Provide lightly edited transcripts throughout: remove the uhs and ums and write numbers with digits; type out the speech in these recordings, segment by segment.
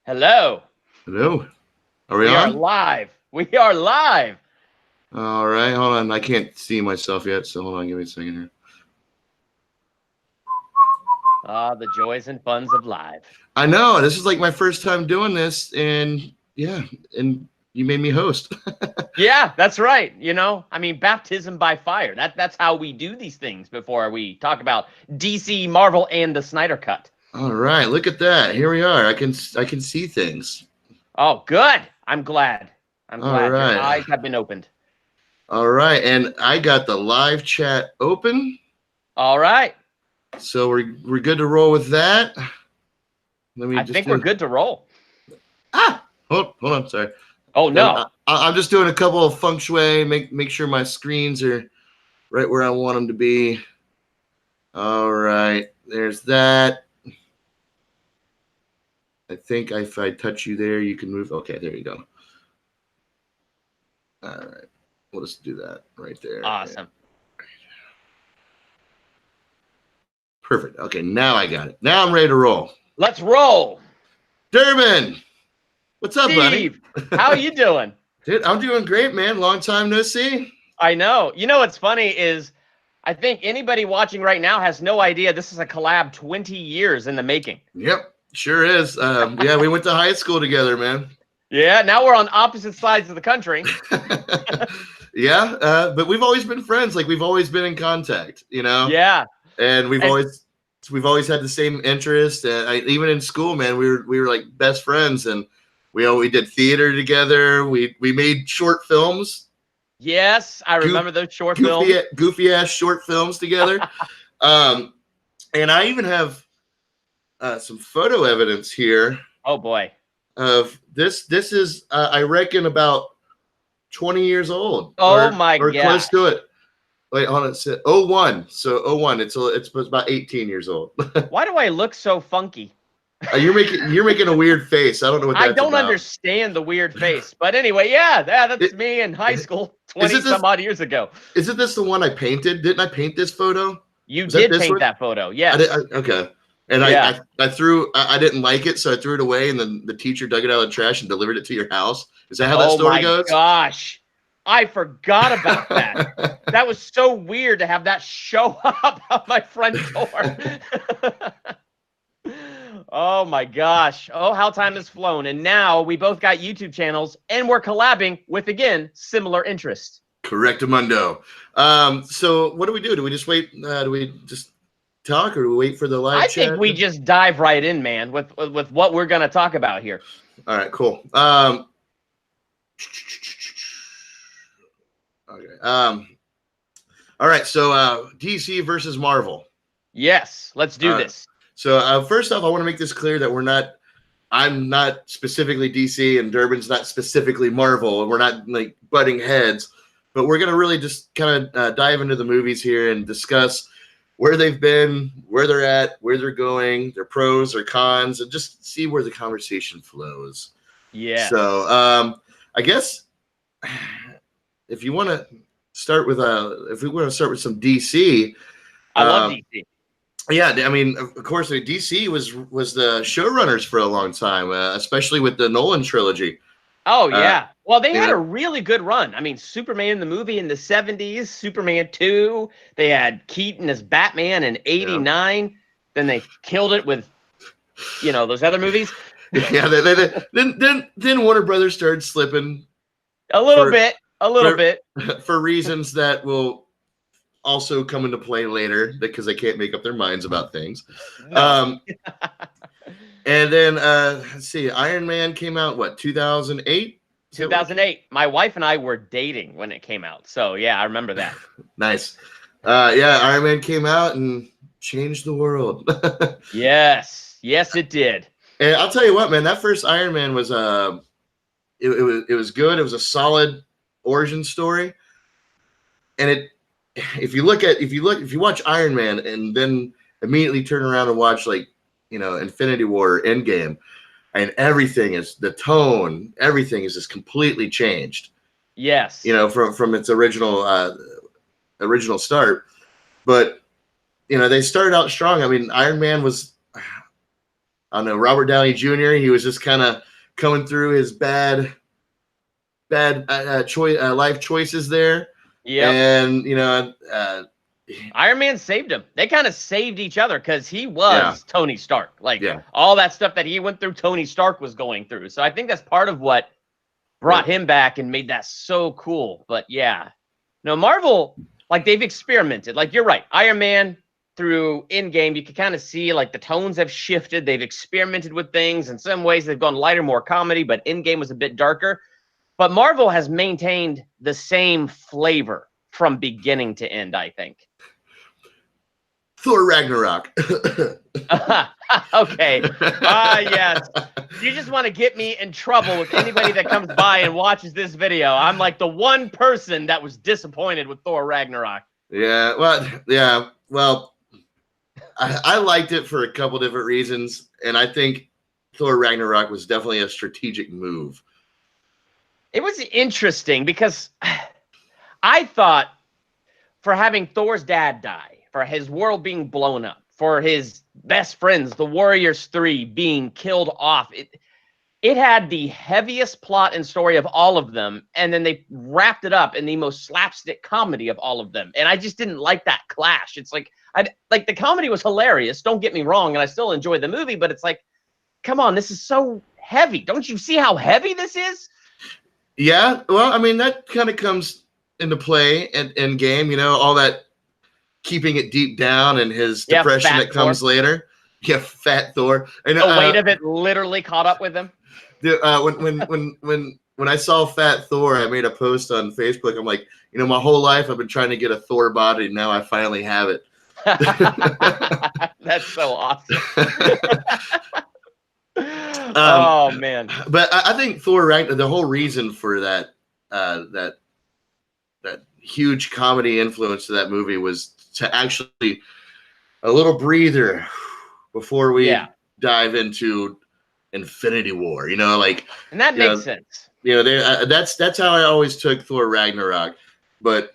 Hello. Hello. Are we We are on? live. We are live. All right. Hold on. I can't see myself yet, so hold on. Give me a second here. Ah, the joys and funs of live. I know this is like my first time doing this, and yeah, and you made me host. Yeah, that's right. Baptism by fire. That's how we do these things before we talk about DC, Marvel, and the Snyder Cut. All right. Look at that. Here we are. I can see things. Oh, good. I'm glad. I'm All glad your right. eyes have been opened. All right. And I got the live chat open, All right. so we're good to roll with that. Let me I just think we're do. good to roll. Hold on. Sorry. Oh no. I'm just doing a couple of feng shui. Make sure my screens are right where I want them to be. All right, there's that. I think if I touch you there, you can move. Okay, there you go. All right, we'll just do that right there. Awesome. Perfect. Okay, now I got it. Now I'm ready to roll. Let's roll. Durbin, what's up, buddy? Steve, how you doing? Dude, I'm doing great, man. Long time no see. I know. You know what's funny is I think anybody watching right now has no idea this is a collab 20 years in the making. Yep, sure is. Yeah, we went to high school together, man. Yeah, now we're on opposite sides of the country. Yeah, but we've always been friends. Like we've always been in contact, you know. Yeah. And we've And always had the same interest. And even in school, man, we were like best friends, and we did theater together. We made short films. yes, I remember those short films. Goofy ass short films together. And I even have some photo evidence here Oh boy. of this. This is I reckon about 20 years old Oh my or close gosh. to it. Wait, hold on. It's 01. So 01. It's about 18 years old. Why do I look so funky? You're making a weird face. I don't know what I that's don't about. understand the weird face. But anyway, yeah, that's me in high school 20 some odd years ago. Isn't this the one I painted? Didn't I paint this photo? You Was that did this paint one? that photo. Yes. Okay. And Yeah. I didn't like it, so I threw it away, and then the teacher dug it out of the trash and delivered it to your house. Is that how that Oh story my goes? gosh. I forgot about that. That was so weird to have that show up on my front door. Oh my gosh. Oh, how time has flown. And now we both got YouTube channels and we're collabing with, again, similar interests. Correctamundo. So what do we do? Do we just wait? Do we just talk, or do we wait for the live I chat? think we just dive right in, man, with what we're going to talk about here. All right, cool. Okay. All right. So DC versus Marvel. Yes, let's do this. So first off, I want to make this clear that I'm not specifically DC, and Durbin's not specifically Marvel, and we're not like butting heads, but we're gonna really just kind of dive into the movies here and discuss where they've been, where they're at, where they're going, their pros or cons, and just see where the conversation flows. Yes. So I guess if you want to start with if we want to start with some DC, I love DC. yeah, I mean, of course, DC was the showrunners for a long time, especially with the Nolan trilogy. Oh yeah. Well, they had a really good run. I mean, Superman the movie in the 70s, Superman 2, they had Keaton as Batman in 89. Yeah. Then they killed it with those other movies. Yeah, then Warner Brothers started slipping a little bit for reasons that will also come into play later because they can't make up their minds about things. No. And then let's see, Iron Man came out what, 2008? 2008. My wife and I were dating when it came out, so yeah, I remember that. Nice. Yeah, Iron Man came out and changed the world. Yes, it did. And I'll tell you what, man, that first Iron Man was it was good. It was a solid origin story, and if you watch Iron Man and then immediately turn around and watch Infinity War, Endgame, and everything is the tone, everything is just completely changed. Yes, from its original start, but they started out strong. I mean, Iron Man was I don't know, Robert Downey Jr. He was just kind of coming through his bad life choices there. Yep. And, Iron Man saved him. They kind of saved each other because he was Tony Stark. Like all that stuff that he went through, Tony Stark was going through. So I think that's part of what brought him back and made that so cool. But yeah, no, Marvel, like they've experimented. Like you're right, Iron Man through Endgame, you can kind of see like the tones have shifted. They've experimented with things. In some ways, they've gone lighter, more comedy. But Endgame was a bit darker. But Marvel has maintained the same flavor from beginning to end, I think. Thor Ragnarok. Okay. Yes. You just want to get me in trouble with anybody that comes by and watches this video. I'm like the one person that was disappointed with Thor Ragnarok. Yeah. Well, I liked it for a couple different reasons. And I think Thor Ragnarok was definitely a strategic move. It was interesting because I thought for having Thor's dad die, for his world being blown up, for his best friends, the Warriors 3, being killed off, it had the heaviest plot and story of all of them, and then they wrapped it up in the most slapstick comedy of all of them. And I just didn't like that clash. It's like, like the comedy was hilarious, don't get me wrong, and I still enjoyed the movie, but it's like, come on, this is so heavy. Don't you see how heavy this is? Yeah, well, I mean, that kind of comes into play in game, all that keeping it deep down and his depression that comes later. Yeah, fat Thor. And, the weight of it literally caught up with him. When I saw Fat Thor, I made a post on Facebook. I'm like, my whole life I've been trying to get a Thor body. Now I finally have it. That's so awesome. Oh man! But I think Thor Ragnarok, the whole reason for that huge comedy influence to that movie was to actually a little breather before we dive into Infinity War. And that makes sense. That's how I always took Thor Ragnarok. But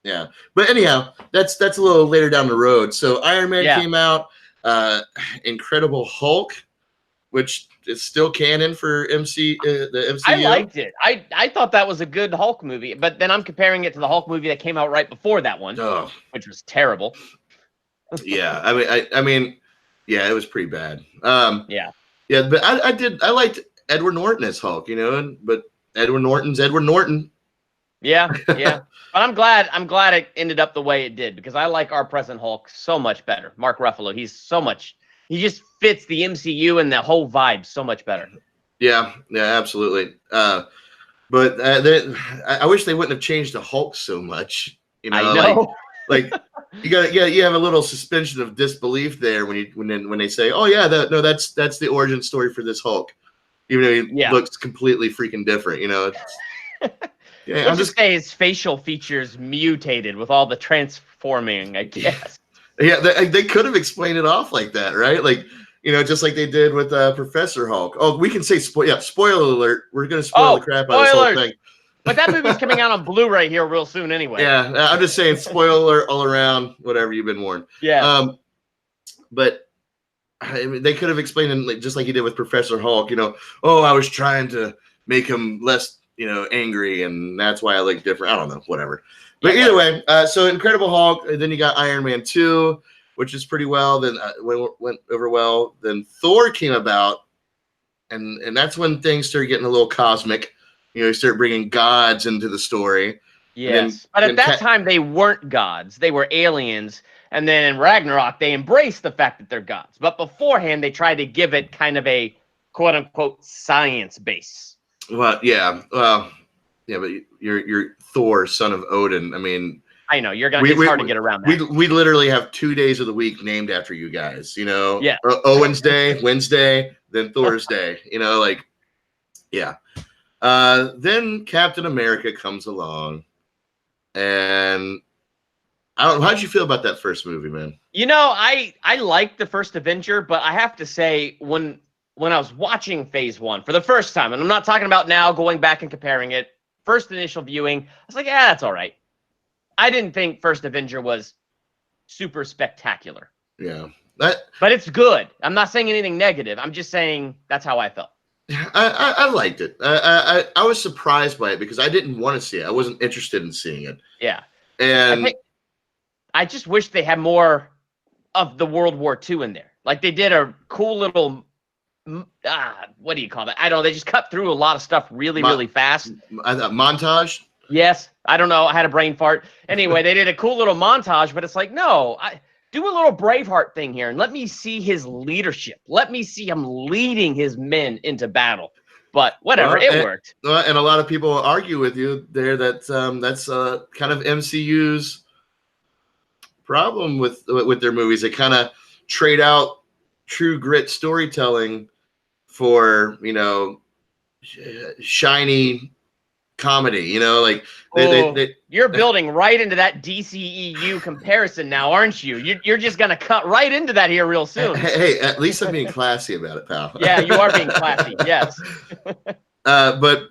yeah, but anyhow, that's a little later down the road. So Iron Man came out, Incredible Hulk, which is still canon for the MCU. I liked it. I thought that was a good Hulk movie, but then I'm comparing it to the Hulk movie that came out right before that one, which was terrible. Yeah, I mean, yeah, it was pretty bad. Yeah, but I liked Edward Norton as Hulk, but Edward Norton's Edward Norton. Yeah. But I'm glad it ended up the way it did, because I like our present Hulk so much better. Mark Ruffalo, he just fits the MCU and the whole vibe so much better. Yeah, absolutely. But I wish they wouldn't have changed the Hulk so much. I know. Like you have a little suspension of disbelief there when they say, oh yeah, that's the origin story for this Hulk, even though he looks completely freaking different. I'm just say his facial features mutated with all the transforming, I guess. Yeah, they could have explained it off like that, right? Like, just like they did with Professor Hulk. Oh, we can say spoiler alert. We're going to spoil the crap out of this whole thing. But that movie's coming out on Blu-ray here real soon anyway. Yeah, I'm just saying spoiler alert all around, whatever, you've been warned. Yeah. But I mean, they could have explained it just like he did with Professor Hulk, I was trying to make him less, angry, and that's why I look different. I don't know, whatever. But either way, so Incredible Hulk, and then you got Iron Man 2, which is pretty well. Then went over well. Then Thor came about, and that's when things started getting a little cosmic. You start bringing gods into the story. Yes, but at that time they weren't gods; they were aliens. And then in Ragnarok, they embraced the fact that they're gods. But beforehand, they tried to give it kind of a quote unquote science base. But you're Thor, son of Odin. I mean, I know it's hard to get around that. We literally have 2 days of the week named after you guys. Yeah. Owen's Day, Wednesday, then Thor's Day. Yeah. Then Captain America comes along, and I don't know, how'd you feel about that first movie, man? I liked the first Avenger, but I have to say when I was watching Phase 1 for the first time, and I'm not talking about now going back and comparing it, first initial viewing, I was like, yeah, that's all right. I didn't think First Avenger was super spectacular. Yeah. But it's good. I'm not saying anything negative. I'm just saying that's how I felt. I liked it. I was surprised by it because I didn't want to see it. I wasn't interested in seeing it. Yeah. And I just wish they had more of the World War II in there. Like they did a cool little, what do you call that? I don't know. They just cut through a lot of stuff really fast. Montage? Yes. I don't know. I had a brain fart. Anyway, they did a cool little montage, but it's like, no, do a little Braveheart thing here and let me see his leadership. Let me see him leading his men into battle. But whatever, it worked. And a lot of people argue with you there that that's kind of MCU's problem with their movies. They kind of trade out true grit storytelling for, you know, shiny comedy, you know, like you're building right into that DCEU comparison now, aren't you? You're just gonna cut right into that here real soon. Hey, at least I'm being classy about it, pal. Yeah, you are being classy. Yes. But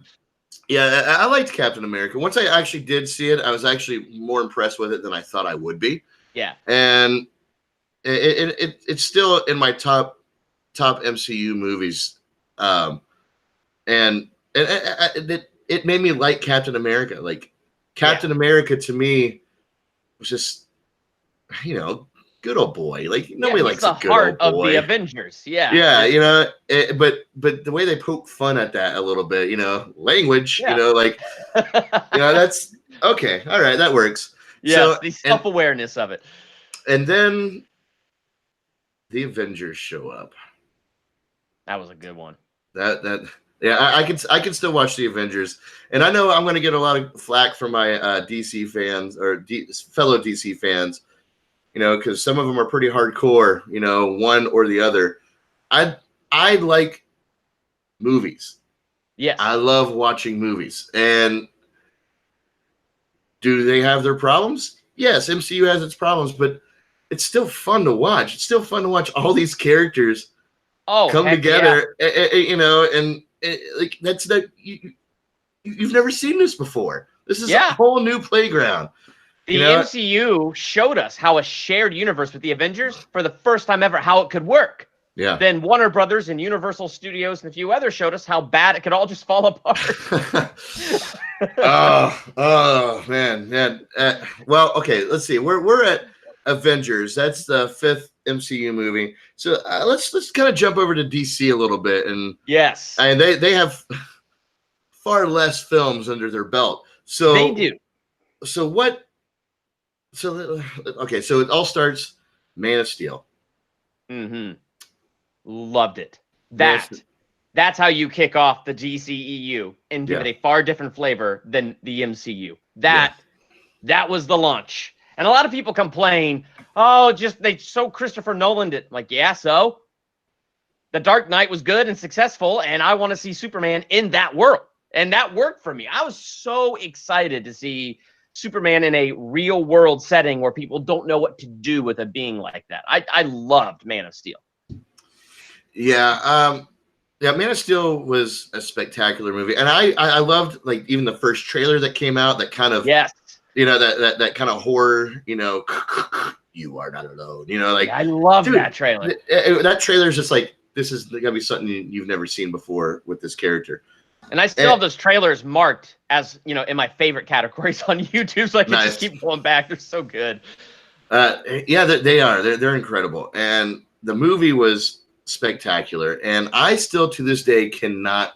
yeah, I liked Captain America. Once I actually did see it, I was actually more impressed with it than I thought I would be. Yeah, and it's still in my top MCU movies, and it made me like Captain America. Like Captain America to me was just, you know, good old boy. Like nobody likes a good old boy. Of the Avengers. Yeah, you know, but the way they poke fun at that a little bit, you know, language, you know, like, you know, that's okay. All right, that works. Yes, so, the self-awareness of it. And then the Avengers show up. That was a good one. Yeah, I can still watch the Avengers, and I know I'm going to get a lot of flack from my DC fans or fellow DC fans, you know, because some of them are pretty hardcore, you know, one or the other. I like movies. Yes, I love watching movies, and do they have their problems? Yes, MCU has its problems, but it's still fun to watch. It's still fun to watch all these characters come together, you know, and like that's that you've never seen this before. This is a whole new playground. The MCU showed us how a shared universe with the Avengers for the first time ever, how it could work. Yeah. Then Warner Brothers and Universal Studios and a few others showed us how bad it could all just fall apart. oh man. Well, okay, let's see. We're at Avengers. That's the 5th MCU movie. So let's kind of jump over to DC a little bit, and and they have far less films under their belt. So they do. So what? So okay. So it all starts Man of Steel. Mm-hmm. Loved it. That's how you kick off the DCEU and give it a far different flavor than the MCU. That was the launch. And a lot of people complain, oh, so Christopher Nolan did. Like, yeah, so The Dark Knight was good and successful, and I want to see Superman in that world. And that worked for me. I was so excited to see Superman in a real world setting where people don't know what to do with a being like that. I loved Man of Steel. Yeah, Man of Steel was a spectacular movie, and I loved like even the first trailer that came out. That kind of you know that kind of horror. You know, you are not alone. You know, like I love that trailer. That trailer is just like this is gonna be something you've never seen before with this character. And I still have those trailers marked as, you know, in my favorite categories on YouTube, so I can just keep going back. They're so good. Yeah, they are. They're incredible, and the movie was spectacular. And I still to this day cannot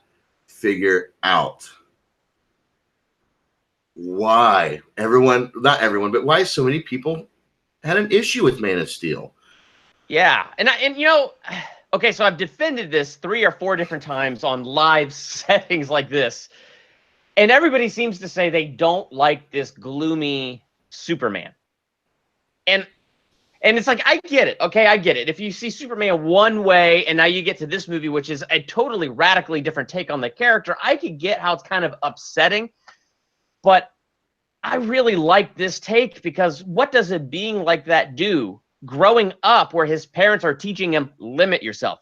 figure out why not everyone, but why so many people had an issue with Man of Steel. Yeah, and you know. Okay, so I've defended this 3 or 4 different times on live settings like this, and everybody seems to say they don't like this gloomy Superman. And it's like, I get it, okay? I get it. If you see Superman one way, and now you get to this movie, which is a totally radically different take on the character, I could get how it's kind of upsetting, but I really like this take because what does a being like that do? Growing up where his parents are teaching him, limit yourself.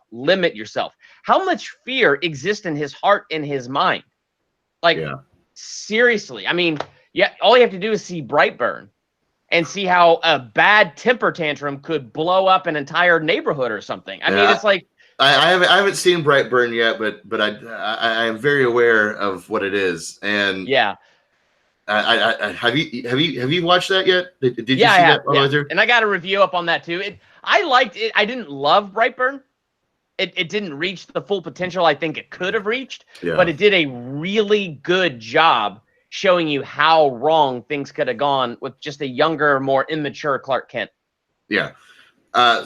How much fear exists in his heart and his mind? Like, seriously. I mean, all you have to do is see Brightburn. and see how a bad temper tantrum could blow up an entire neighborhood or something. I mean, it's like I haven't seen Brightburn yet, but I am very aware of what it is, and yeah. have you watched that yet? Did you Yeah, I see have. that all the Yeah. way through? And I got a review up on that too. I liked it. I didn't love Brightburn. It didn't reach the full potential I think it could have reached, but it did a really good job showing you how wrong things could have gone with just a younger, more immature Clark Kent. Yeah.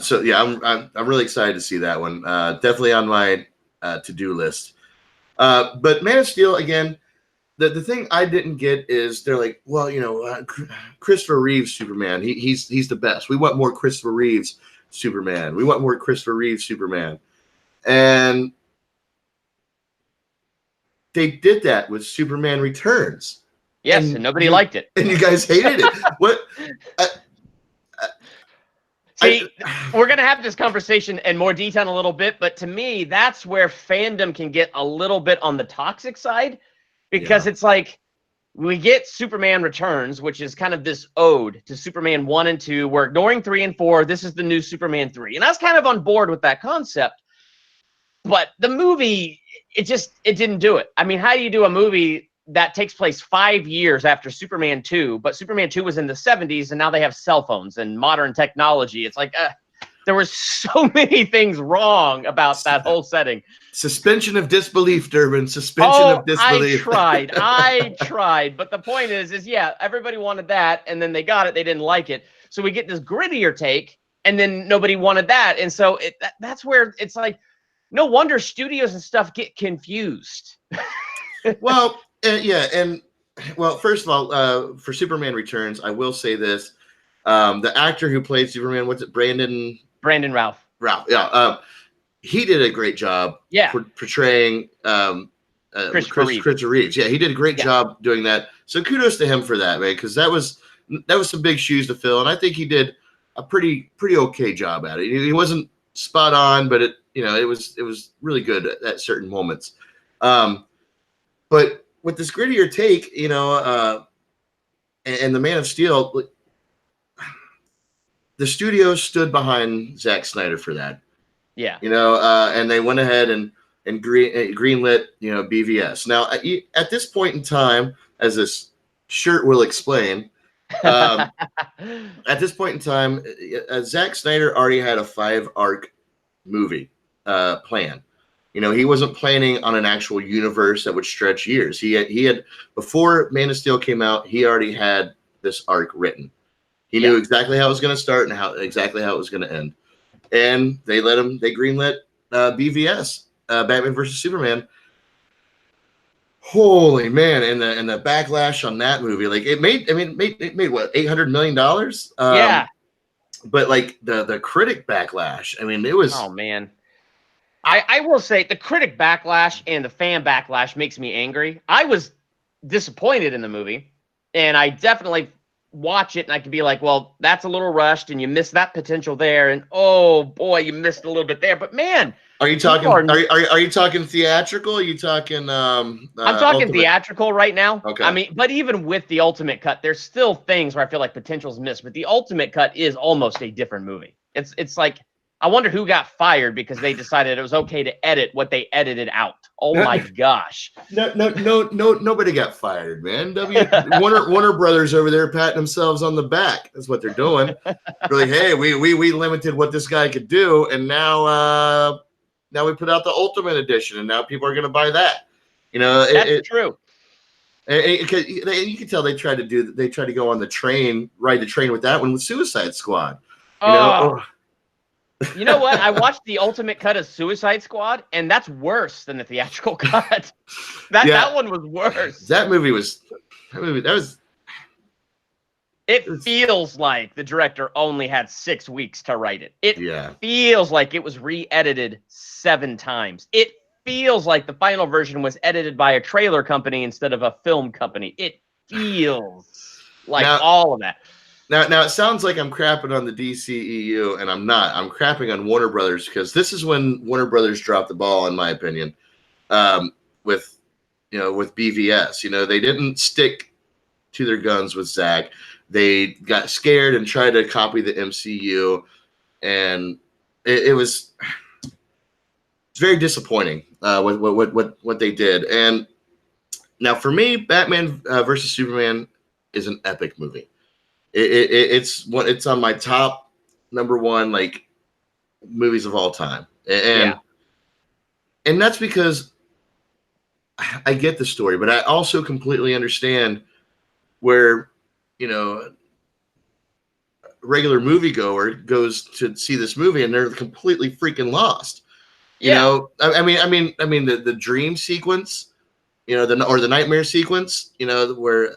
So yeah, I'm really excited to see that one. Definitely on my to-do list. But Man of Steel again. The thing I didn't get is they're like, well, Christopher Reeves Superman. He's the best. We want more Christopher Reeves Superman. We want more Christopher Reeves Superman. And they did that with Superman Returns. Yes, and nobody liked it. And you guys hated it. What? See, we're going to have this conversation in more detail in a little bit, but to me, that's where fandom can get a little bit on the toxic side, because it's like we get Superman Returns, which is kind of this ode to Superman 1 and 2. We're ignoring 3 and 4. This is the new Superman 3. And I was kind of on board with that concept. But the movie, it didn't do it. I mean, how do you do a movie that takes place 5 years after Superman 2, but Superman 2 was in the 70s, and now they have cell phones and modern technology? It's like there were so many things wrong about that whole setting. Suspension of disbelief, Durbin. Suspension of disbelief. I tried. But the point is yeah, everybody wanted that, and then they got it. They didn't like it. So we get this grittier take, and then nobody wanted that. And so that's where it's like, no wonder studios and stuff get confused. Well, yeah. And well, first of all, for Superman Returns, I will say this. The actor who played Superman, what's it? Brandon Routh. Yeah. He did a great job portraying Christopher Reeves. Yeah, he did a great job doing that. So kudos to him for that, man, because that was some big shoes to fill, and I think he did a pretty okay job at it. He wasn't spot on, but it was really good at certain moments. But with this grittier take, and the Man of Steel, the studio stood behind Zack Snyder for that. Yeah. And they went ahead and greenlit, BVS. Now, at this point in time, as this shirt will explain, at this point in time, Zack Snyder already had a 5-arc movie plan. He wasn't planning on an actual universe that would stretch years. He had before Man of Steel came out, he already had this arc written. He knew exactly how it was going to start and exactly how it was going to end. And they greenlit BVS, Batman versus Superman. Holy man, and the backlash on that movie, like it made what, $800 million? Yeah. But like the critic backlash, I mean, it was. Oh man. I will say the critic backlash and the fan backlash makes me angry. I was disappointed in the movie, and I definitely watch it and I can be like, well, that's a little rushed and you missed that potential there, and oh boy, you missed a little bit there. But man, are you talking are you talking theatrical? Are you talking I'm talking ultimate? Theatrical right now. Okay. I mean, but even with the ultimate cut, there's still things where I feel like potential's missed, but the ultimate cut is almost a different movie. It's like, I wonder who got fired because they decided it was okay to edit what they edited out. Oh my gosh. No, nobody got fired, man. Warner Brothers over there patting themselves on the back. That's what they're doing. They're like, hey, we limited what this guy could do, and now we put out the Ultimate Edition, and now people are going to buy that. That's true. You can tell they tried to go on the train, ride the train with that one with Suicide Squad. You know what? I watched the ultimate cut of Suicide Squad, and that's worse than the theatrical cut. That one was worse. That movie was. It feels like the director only had 6 weeks to write it. It feels like it was re-edited 7 times. It feels like the final version was edited by a trailer company instead of a film company. It feels like all of that. Now it sounds like I'm crapping on the DCEU, and I'm not. I'm crapping on Warner Brothers, because this is when Warner Brothers dropped the ball, in my opinion, with BVS. They didn't stick to their guns with Zack. they got scared and tried to copy the MCU, and it's very disappointing what they did. And now for me, Batman versus Superman is an epic movie. It's on my top number one like movies of all time, and that's because I get the story, but I also completely understand where, you know, regular moviegoer goes to see this movie and they're completely freaking lost. You know, I mean, the dream sequence, you know, the nightmare sequence, you know, where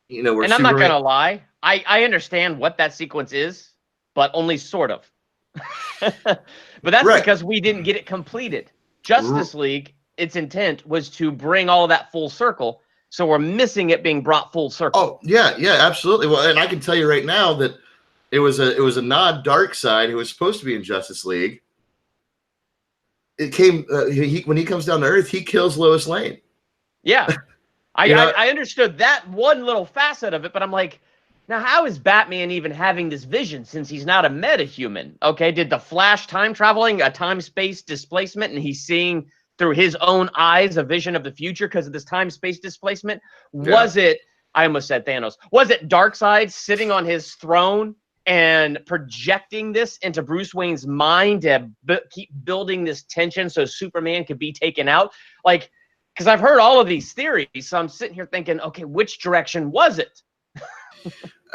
where and I'm not gonna lie, I understand what that sequence is, but only sort of. But that's because we didn't get it completed. Justice League, its intent was to bring all of that full circle, so we're missing it being brought full circle. Oh yeah, absolutely. Well, and I can tell you right now that it was a nod Darkseid who was supposed to be in Justice League. It came when he comes down to Earth, he kills Lois Lane. Yeah, I understood that one little facet of it, but I'm like, now how is Batman even having this vision since he's not a metahuman? Okay, did the Flash time traveling a time-space displacement and he's seeing through his own eyes a vision of the future because of this time-space displacement? Was it, I almost said Thanos, was it Darkseid sitting on his throne and projecting this into Bruce Wayne's mind to keep building this tension so Superman could be taken out? Like, because I've heard all of these theories, so I'm sitting here thinking, okay, which direction was it?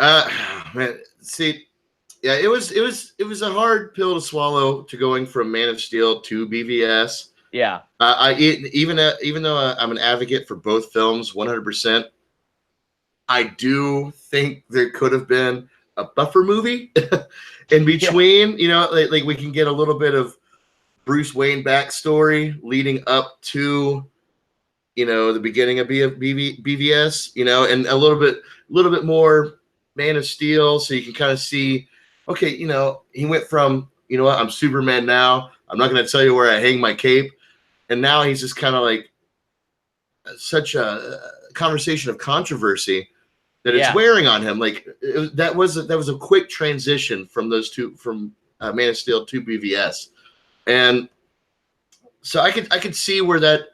Man, see, yeah, it was a hard pill to swallow to going from Man of Steel to BVS. Yeah, even though I'm an advocate for both films, 100%, I do think there could have been a buffer movie in between. You know, like we can get a little bit of Bruce Wayne backstory leading up to, you know, the beginning of BVS, you know, and a little bit more Man of Steel, so you can kind of see, okay, you know, he went from, you know what, I'm Superman now. I'm not going to tell you where I hang my cape, and now he's just kind of like such a conversation of controversy that it's wearing on him. Like that was a quick transition from those two, from Man of Steel to BVS, and so I could see where that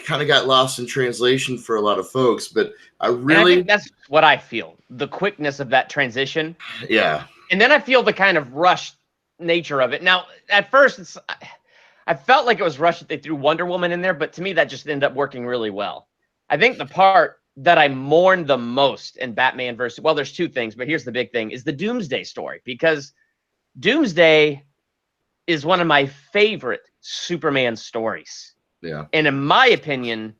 kind of got lost in translation for a lot of folks, but I think that's what I feel, the quickness of that transition. Yeah. And then I feel the kind of rushed nature of it. Now, at first, I felt like it was rushed that they threw Wonder Woman in there, but to me, that just ended up working really well. I think the part that I mourned the most in Batman versus, well, there's two things, but here's the big thing, is the Doomsday story, because Doomsday is one of my favorite Superman stories. Yeah. And in my opinion,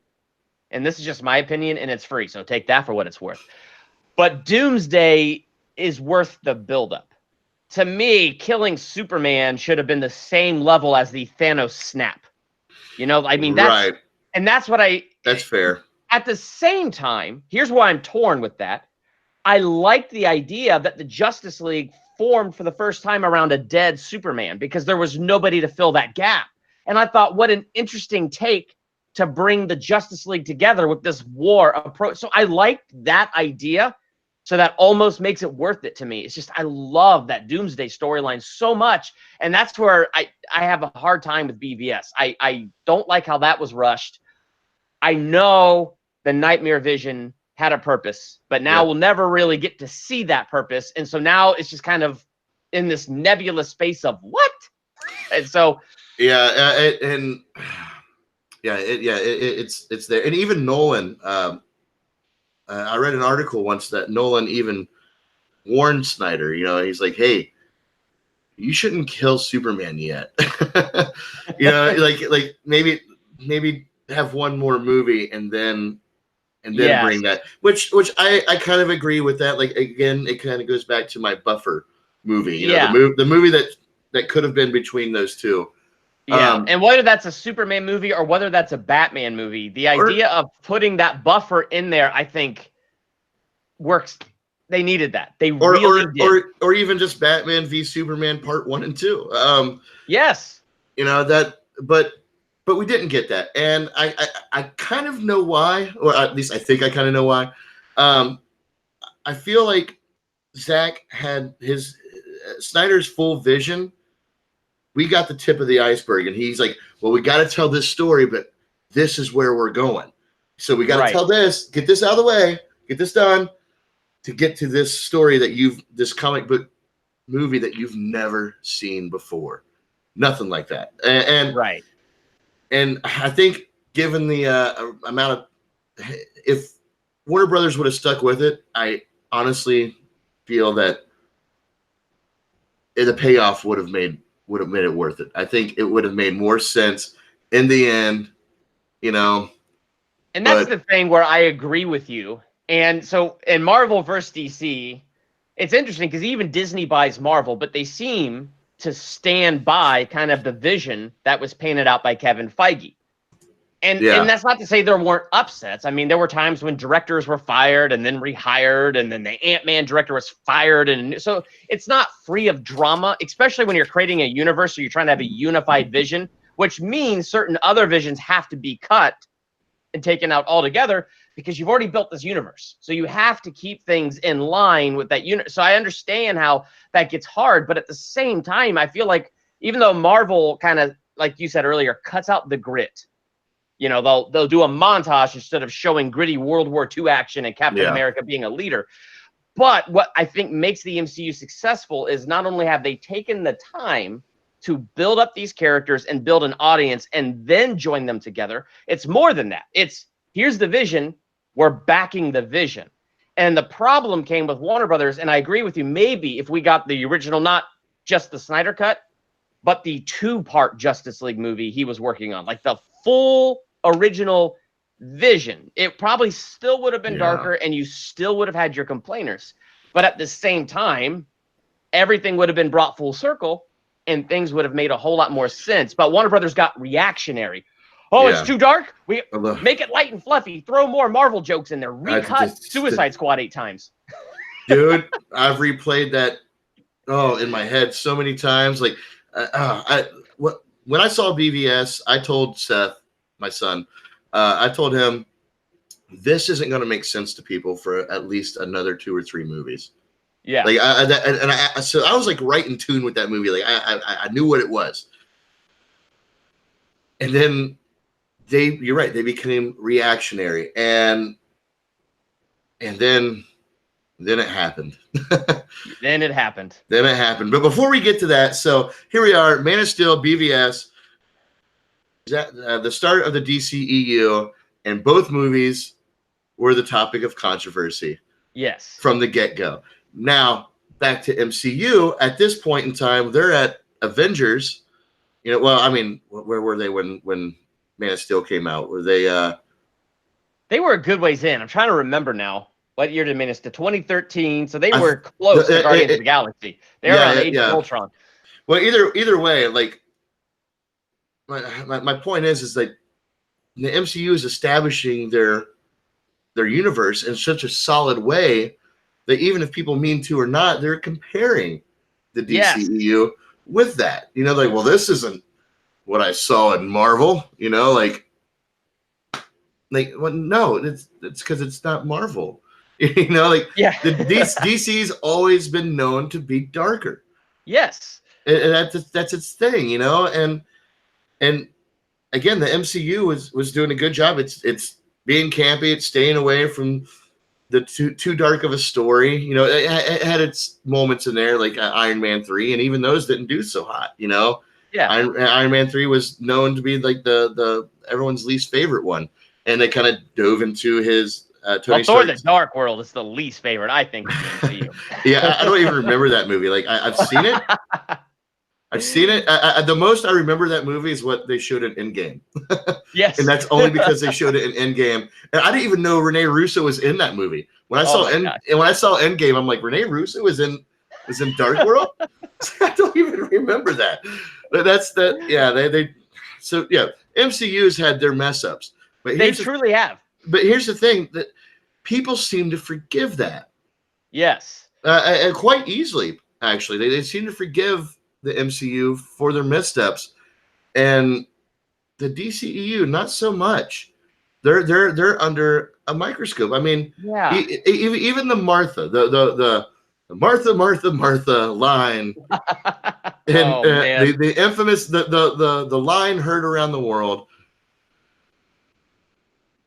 and this is just my opinion and it's free, so take that for what it's worth, but Doomsday is worth the buildup. To me, killing Superman should have been the same level as the Thanos snap. You know, I mean, that's right. And that's what that's fair. At the same time, here's why I'm torn with that. I like the idea that the Justice League formed for the first time around a dead Superman because there was nobody to fill that gap. And I thought, what an interesting take to bring the Justice League together with this war approach. So I liked that idea. So that almost makes it worth it to me. It's just, I love that Doomsday storyline so much. And that's where I have a hard time with BVS. I don't like how that was rushed. I know the Nightmare Vision had a purpose, but now we'll never really get to see that purpose. And so now it's just kind of in this nebulous space of what? And so it's there. And even Nolan, I read an article once that Nolan even warned Snyder, you know, he's like, hey, you shouldn't kill Superman yet. You know, like maybe have one more movie and then bring that, which I kind of agree with that. Like, again, it kind of goes back to my buffer movie, you know, the movie that could have been between those two. Yeah, and whether that's a Superman movie or whether that's a Batman movie, the idea of putting that buffer in there, I think, works. They needed that. They really did. Or even just Batman v Superman Part 1 and 2. Yes. You know that, but we didn't get that, and I kind of know why, or at least I think I kind of know why. I feel like Zach had his Snyder's full vision. We got the tip of the iceberg, and he's like, well, we got to tell this story, but this is where we're going. So we got to tell this, get this out of the way, get this done to get to this story that this comic book movie that you've never seen before. Nothing like that. And I think given the amount of, if Warner Brothers would have stuck with it, I honestly feel that the payoff would have made it worth it. I think it would have made more sense in the end, you know. And that's the thing where I agree with you. And so in Marvel versus DC, it's interesting because even Disney buys Marvel, but they seem to stand by kind of the vision that was painted out by Kevin Feige. And that's not to say there weren't upsets. I mean, there were times when directors were fired and then rehired, and then the Ant-Man director was fired. And so it's not free of drama, especially when you're creating a universe or you're trying to have a unified vision, which means certain other visions have to be cut and taken out altogether because you've already built this universe. So you have to keep things in line with that unit. So I understand how that gets hard, but at the same time, I feel like even though Marvel kind of, like you said earlier, cuts out the grit, you know, they'll do a montage instead of showing gritty World War II action and Captain America being a leader. But what I think makes the MCU successful is not only have they taken the time to build up these characters and build an audience and then join them together. It's more than that. It's here's the vision. We're backing the vision. And the problem came with Warner Brothers, and I agree with you, maybe if we got the original, not just the Snyder cut, but the 2-part Justice League movie he was working on, like the full original vision, it probably still would have been darker and you still would have had your complainers. But at the same time, everything would have been brought full circle and things would have made a whole lot more sense. But Warner Brothers got reactionary. Oh, it's too dark? We make it light and fluffy. Throw more Marvel jokes in there. Recut Suicide Squad 8 times. Dude, I've replayed that in my head so many times. Like, when I saw BVS, I told Seth, my son, I told him, this isn't going to make sense to people for at least another 2 or 3 movies. Yeah. Like, so I was like right in tune with that movie. Like, I knew what it was. And then you're right, they became reactionary, and then it happened. Then it happened. But before we get to that, so here we are, Man of Steel, BVS, the start of the DCEU, and both movies were the topic of controversy. Yes. From the get-go. Now, back to MCU, at this point in time, they're at Avengers. You know, well, I mean, where were they when Man of Steel came out? Were they They were a good ways in. I'm trying to remember now. What year did Man of Steel? 2013. So they were close to Guardians of the Galaxy. They were on Age of Ultron. Well, either way, like my point is that the MCU is establishing their universe in such a solid way that even if people mean to or not, they're comparing the DCEU with that. You know, like, well, this isn't what I saw in Marvel. You know, like well, no, it's because it's not Marvel. You know, like DC's always been known to be darker. Yes, and that's its thing. You know, and again, the MCU was doing a good job. It's being campy. It's staying away from the too dark of a story. You know, it had its moments in there, like Iron Man 3, and even those didn't do so hot. You know, Iron Man 3 was known to be like the everyone's least favorite one, and they kind of dove into his Tony Stark. Thor: The Dark World is the least favorite, I think, of the MCU. Yeah, I don't even remember that movie. Like I've seen it. I've seen it. The most I remember that movie is what they showed in Endgame. Yes, and that's only because they showed it in Endgame. And I didn't even know Rene Russo was in that movie. When I saw Endgame, I'm like, Rene Russo was in Dark World. I don't even remember that. But that's that. Yeah, MCU's had their mess ups, but they truly have. But here's the thing, that people seem to forgive that. Yes, and quite easily. Actually, they seem to forgive the MCU for their missteps, and the DCEU not so much. they're under a microscope. I mean, Yeah. even the Martha, the Martha line, and Oh man. the infamous the line heard around the world.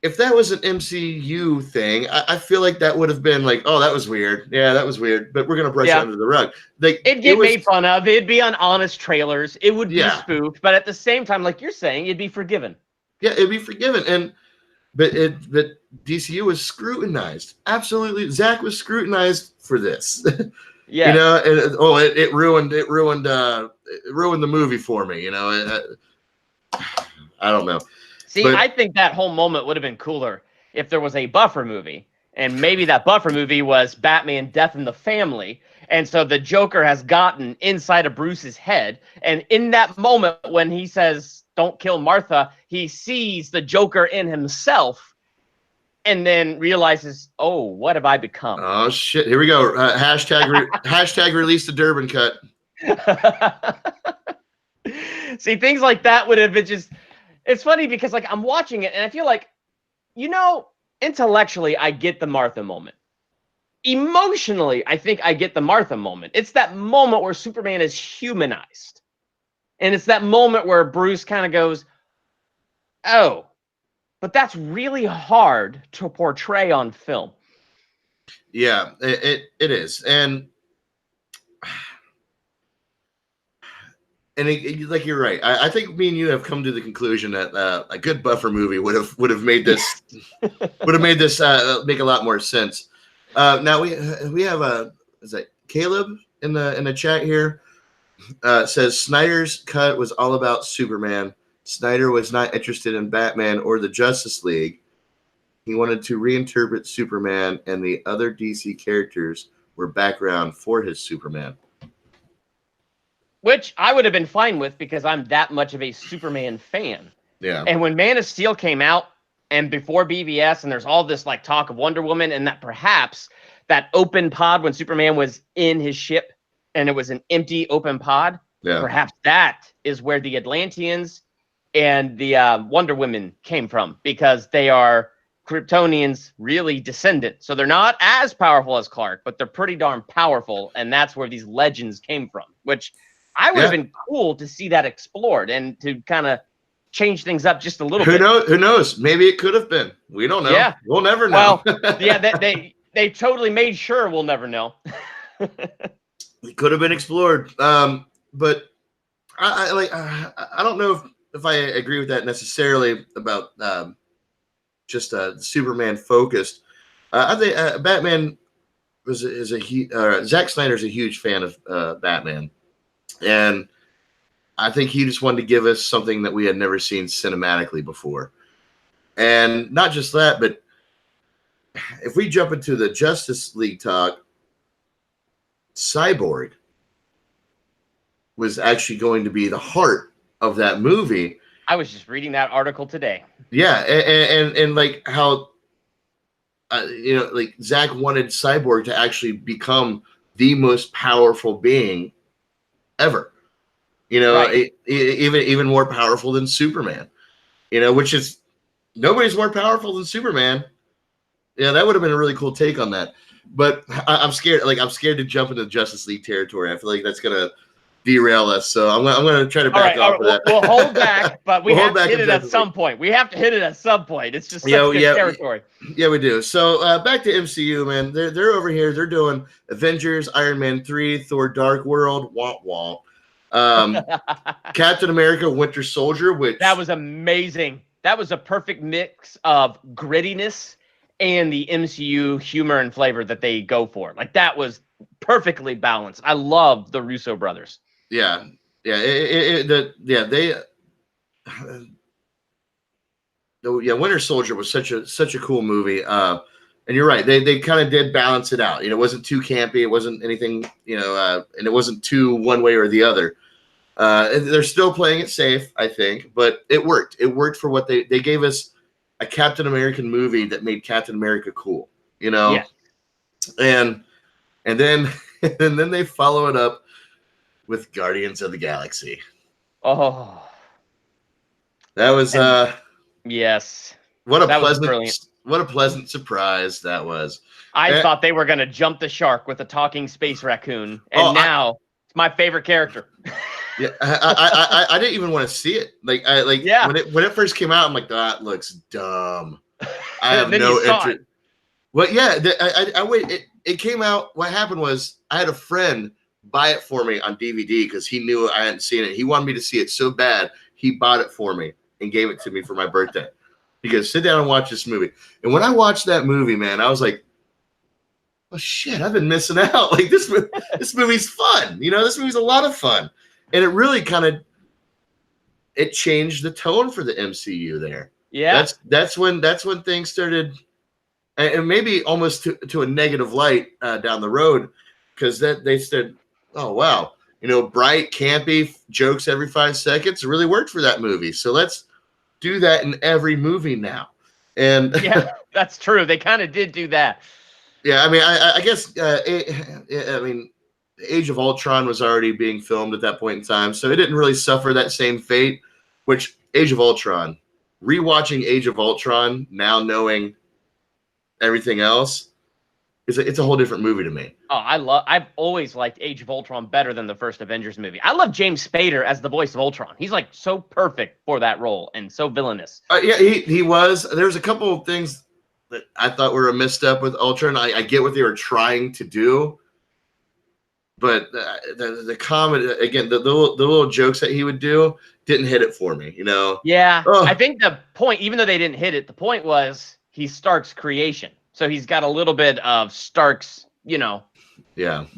If that was an MCU thing, I feel like that would have been like, oh, that was weird. Yeah, that was weird. But we're gonna brush it Yeah. under the rug. Like It'd it get was, made fun of. It'd be on honest trailers. It would be yeah, spoofed, but at the same time, like you're saying, it'd be forgiven. yeah, it'd be forgiven. And but DCU was scrutinized. Absolutely, Zach was scrutinized for this. You Yes. know, and it ruined the movie for me. You know, I don't know. See, But I think that whole moment would have been cooler if there was a buffer movie. And maybe that buffer movie was Batman Death in the Family. And so the Joker has gotten inside of Bruce's head. And in that moment when he says, don't kill Martha, he sees the Joker in himself and then realizes, oh, what have I become? oh shit, here we go. Hashtag release the Durbin cut. See, things like that would have been just. It's funny because like I'm watching it and I feel like, intellectually I get the Martha moment. Emotionally, I think I get the Martha moment. It's that moment where Superman is humanized. And it's that moment where Bruce kind of goes, oh, but that's really hard to portray on film. Yeah, it is. And like you're right. I think me and you have come to the conclusion that a good buffer movie would have made this make a lot more sense. Now we have is that Caleb in the chat here says Snyder's cut was all about Superman. Snyder was not interested in Batman or the Justice League. He wanted to reinterpret Superman, and the other DC characters were background for his Superman. Which I would have been fine with because I'm that much of a Superman fan. Yeah. And when Man of Steel came out and before BVS and there's all this like talk of Wonder Woman and that perhaps that open pod when Superman was in his ship and it was an empty open pod, perhaps that is where the Atlanteans and the Wonder Women came from because they are Kryptonians really descendant. So they're not as powerful as Clark, but they're pretty darn powerful. And that's where these legends came from, which I would have been cool to see that explored and to kind of change things up just a little bit. Who knows? Maybe it could have been. We don't know. Yeah. We'll never know. Well, yeah, they totally made sure we'll never know. It could have been explored. But I don't know if I agree with that necessarily about just Superman focused. I think Batman Zack Snyder's a huge fan of Batman. And I think he just wanted to give us something that we had never seen cinematically before. And not just that, but if we jump into the Justice League talk, Cyborg was actually going to be the heart of that movie. I was just reading that article today. Yeah, and like how, like Zach wanted Cyborg to actually become the most powerful being ever, right. Even more powerful than Superman, which is nobody's more powerful than Superman. Yeah, that would have been a really cool take on that. But I'm scared. Like I'm scared to jump into Justice League territory. I feel like that's gonna derail us. So I'm gonna try to back off of that. We'll hold back, but we have to hit it at some point. We have to hit it at some point. It's just such good territory. Yeah, we do. So back to MCU, man. They're over here. They're doing Avengers, Iron Man 3, Thor: Dark World, womp womp. Captain America: Winter Soldier, which that was amazing. That was a perfect mix of grittiness and the MCU humor and flavor that they go for. Like that was perfectly balanced. I love the Russo brothers. Yeah. Winter Soldier was such a cool movie. And you're right. They kind of did balance it out. It wasn't too campy. It wasn't anything, and it wasn't too one way or the other. They're still playing it safe, I think, but it worked. It worked for what they gave us a Captain American movie that made Captain America cool, Yeah. And then and then they follow it up with Guardians of the Galaxy. Oh. That was yes. What a That was pleasant, brilliant. what a pleasant surprise that was. I thought they were going to jump the shark with a talking space raccoon, and now it's my favorite character. Yeah, I didn't even want to see it. Yeah. when it first came out, I'm like, that looks dumb. I have And then no you saw interest. it. Well, yeah, I wait. It came out. What happened was I had a friend buy it for me on DVD because he knew I hadn't seen it. He wanted me to see it so bad. He bought it for me and gave it to me for my birthday. He goes, sit down and watch this movie. And when I watched that movie, man, I was like, oh shit, I've been missing out. Like this movie's fun. You know, this movie's a lot of fun. And it really kind of it changed the tone for the MCU there. Yeah. That's when things started, and maybe almost to a negative light down the road, because that they said, oh wow, you know, bright, campy jokes every 5 seconds really worked for that movie. So let's do that in every movie now. And yeah, that's true. They kind of did do that. Yeah, I mean, I guess, I mean, Age of Ultron was already being filmed at that point in time, so it didn't really suffer that same fate. Which Age of Ultron, rewatching Age of Ultron now, knowing everything else, it's a whole different movie to me. Oh, I've always liked Age of Ultron better than the first Avengers movie. I love James Spader as the voice of Ultron. He's like so perfect for that role and so villainous. Yeah, he was. There's a couple of things that I thought were a misstep with Ultron. I get what they were trying to do, but the comedy, again, the little jokes that he would do didn't hit it for me, you know? Yeah, I think the point, even though they didn't hit it, the point was he's Stark's creation. So he's got a little bit of Stark's, you know,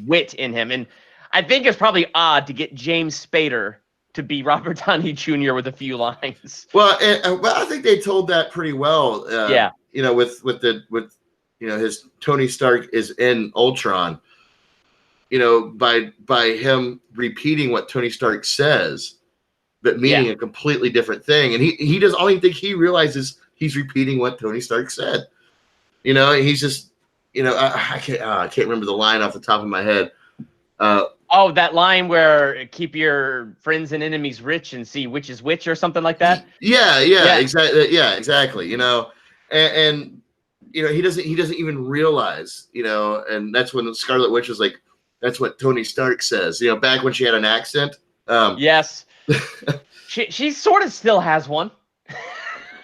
wit in him. And I think it's probably odd to get James Spader to be Robert Downey Jr. with a few lines. Well, I think they told that pretty well. Yeah. You know, with you know, his Tony Stark is in Ultron. You know, by him repeating what Tony Stark says, but meaning a completely different thing, and he does. I don't think he realizes he's repeating what Tony Stark said. You know, he's just, you know, I can't remember the line off the top of my head. Oh, that line where keep your friends and enemies rich and see which is which or something like that. Yeah, exactly. Yeah, exactly. You know, and you know, he doesn't even realize, you know, and that's when Scarlet Witch was like, that's what Tony Stark says. You know, back when she had an accent. Yes. she sort of still has one.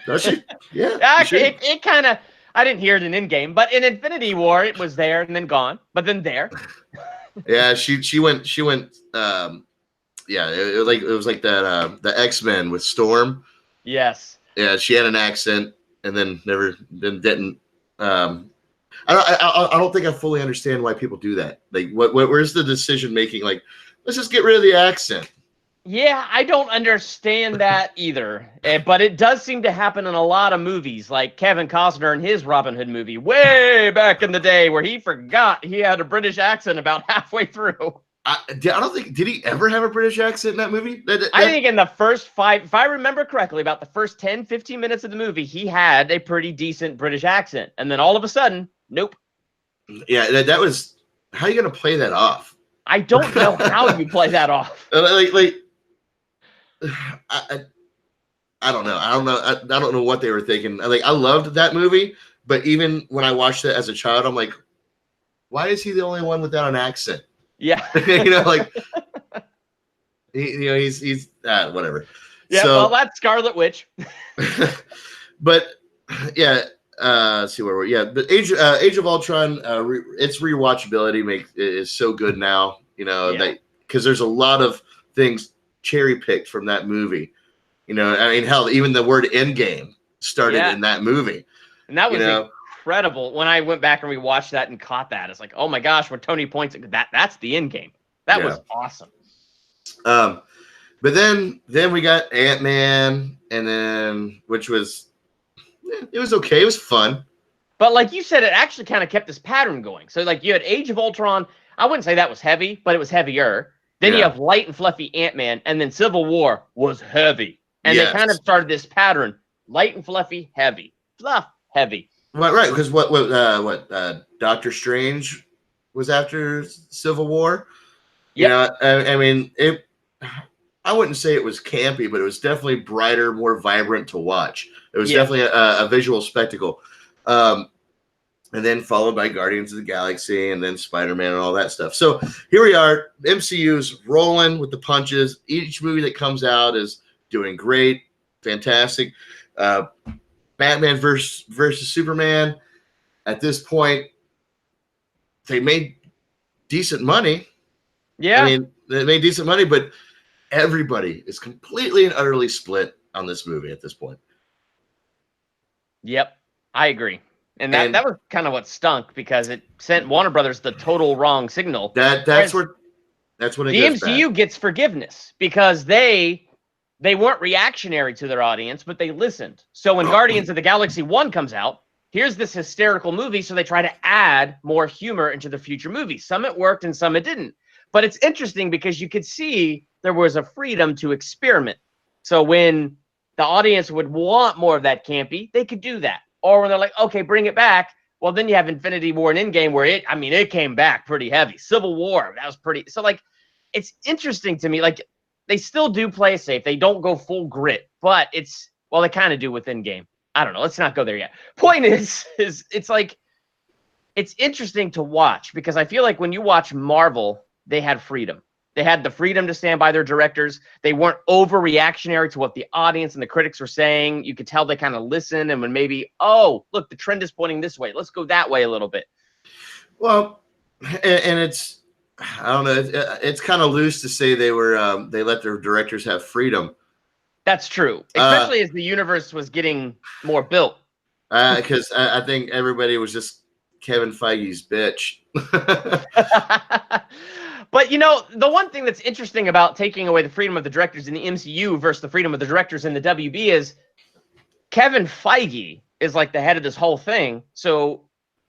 Does she? Yeah. It kind of. I didn't hear it in Endgame, but in Infinity War it was there and then gone, but then there. Yeah, she went. Yeah, it was like that the X-Men with Storm. Yes. Yeah, she had an accent and then didn't. I don't think I fully understand why people do that. Like, where's the decision making? Like, let's just get rid of the accent. Yeah, I don't understand that either. But it does seem to happen in a lot of movies, like Kevin Costner in his Robin Hood movie way back in the day, where he forgot he had a British accent about halfway through. I don't think, did he ever have a British accent in that movie? I think in the first 5, if I remember correctly, about the first 10, 15 minutes of the movie, he had a pretty decent British accent. And then all of a sudden, nope. Yeah, that was, how are you going to play that off? I don't know how you play that off. I don't know. I don't know what they were thinking. Like, I loved that movie, but even when I watched it as a child, I'm like, why is he the only one without an accent? Yeah. You know, like, he's whatever. Yeah, so, well, that's Scarlet Witch. But yeah, let's see where we're. Yeah, the Age of Ultron, its rewatchability is so good now. You know, that because there's a lot of things cherry picked from that movie. You know, I mean, hell, even the word "endgame" started in that movie, and that was incredible. When I went back and rewatched that and caught that, it's like, oh my gosh, when Tony points at that's the end game. That was awesome. But then we got Ant-Man, and then which was it was okay, it was fun. But like you said, it actually kind of kept this pattern going. So like you had Age of Ultron. I wouldn't say that was heavy, but it was heavier. Then you have light and fluffy Ant-Man, and then Civil War was heavy. And they kind of started this pattern: light and fluffy, heavy, fluff, heavy. Right, because what Doctor Strange was after Civil War. Yeah, you know, I mean, I wouldn't say it was campy, but it was definitely brighter, more vibrant to watch. It was Yeah. definitely a visual spectacle. And then followed by Guardians of the Galaxy and then Spider-Man and all that stuff. So here we are. MCU's rolling with the punches. Each movie that comes out is doing great, fantastic. Batman versus Superman. At this point, they made decent money. Yeah. I mean, they made decent money, but everybody is completely and utterly split on this movie at this point. Yep, I agree. And that was kind of what stunk because it sent Warner Brothers the total wrong signal. That's when it the goes MCU bad. gets forgiveness because they weren't reactionary to their audience, but they listened. So when Guardians of the Galaxy 1 comes out, here's this hysterical movie, so they try to add more humor into the future movies. Some it worked and some it didn't. But it's interesting because you could see there was a freedom to experiment. So when the audience would want more of that campy, they could do that. Or when they're like, okay, bring it back. Well, then you have Infinity War and Endgame where it came back pretty heavy. Civil War, that was pretty. So like, it's interesting to me. Like they still do play safe. They don't go full grit, but they kind of do with Endgame. I don't know. Let's not go there yet. Point is it's like, it's interesting to watch because I feel like when you watch Marvel, they had freedom. They had the freedom to stand by their directors. They weren't overreactionary to what the audience and the critics were saying. You could tell they kind of listened and when maybe, oh, look, the trend is pointing this way. Let's go that way a little bit. Well, and it's, I don't know, it's kind of loose to say they let their directors have freedom. That's true, especially as the universe was getting more built. Because I think everybody was just Kevin Feige's bitch. But, the one thing that's interesting about taking away the freedom of the directors in the MCU versus the freedom of the directors in the WB is Kevin Feige is like the head of this whole thing. So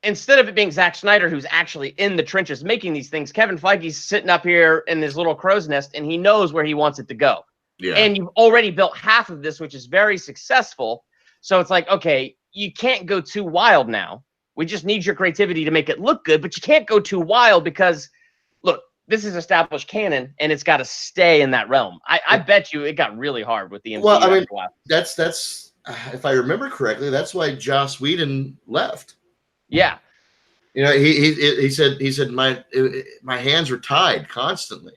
instead of it being Zack Snyder, who's actually in the trenches making these things, Kevin Feige's sitting up here in his little crow's nest and he knows where he wants it to go. Yeah. And you've already built half of this, which is very successful. So it's like, okay, you can't go too wild now. We just need your creativity to make it look good, but you can't go too wild because, look, this is established canon, and it's got to stay in that realm. I bet you it got really hard with the MCU. Well, I mean, that's if I remember correctly, that's why Joss Whedon left. Yeah, he said my hands were tied constantly.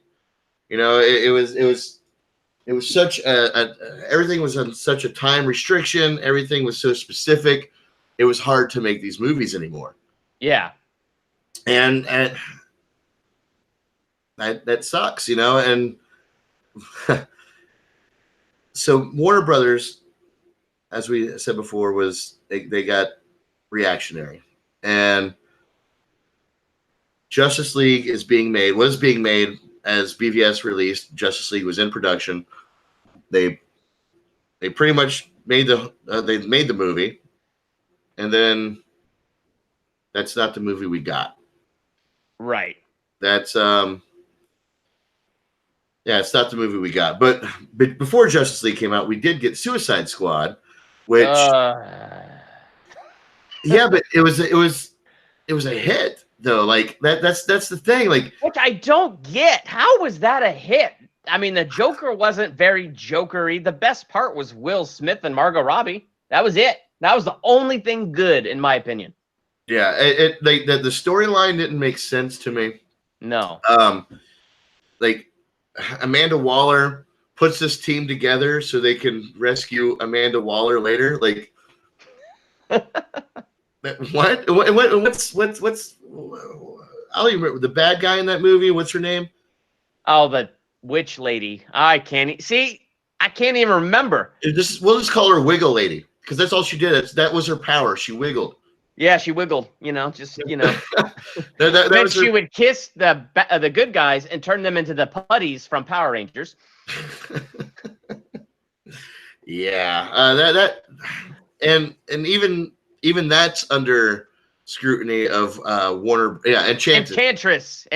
It was such everything was on such a time restriction. Everything was so specific. It was hard to make these movies anymore. Yeah, and that sucks, and so Warner Brothers, as we said before, was they got reactionary, and Justice League was being made as BVS released. Justice League was in production. They pretty much made the movie, and then that's not the movie we got. Right. That's it's not the movie we got. But before Justice League came out, we did get Suicide Squad, which but it was a hit though. Like that's the thing. Like, which I don't get. How was that a hit? I mean, the Joker wasn't very jokery. The best part was Will Smith and Margot Robbie. That was it. That was the only thing good, in my opinion. Yeah, the storyline didn't make sense to me. No. Like Amanda Waller puts this team together so they can rescue Amanda Waller later. Like, what? What's? I don't even remember the bad guy in that movie. What's her name? Oh, the witch lady. I can't even remember. We'll just call her Wiggle Lady because that's all she did. That was her power. She wiggled. Yeah, she wiggled. Then she would kiss the good guys and turn them into the putties from Power Rangers. Yeah, and even that's under scrutiny of Warner. Yeah, Enchantress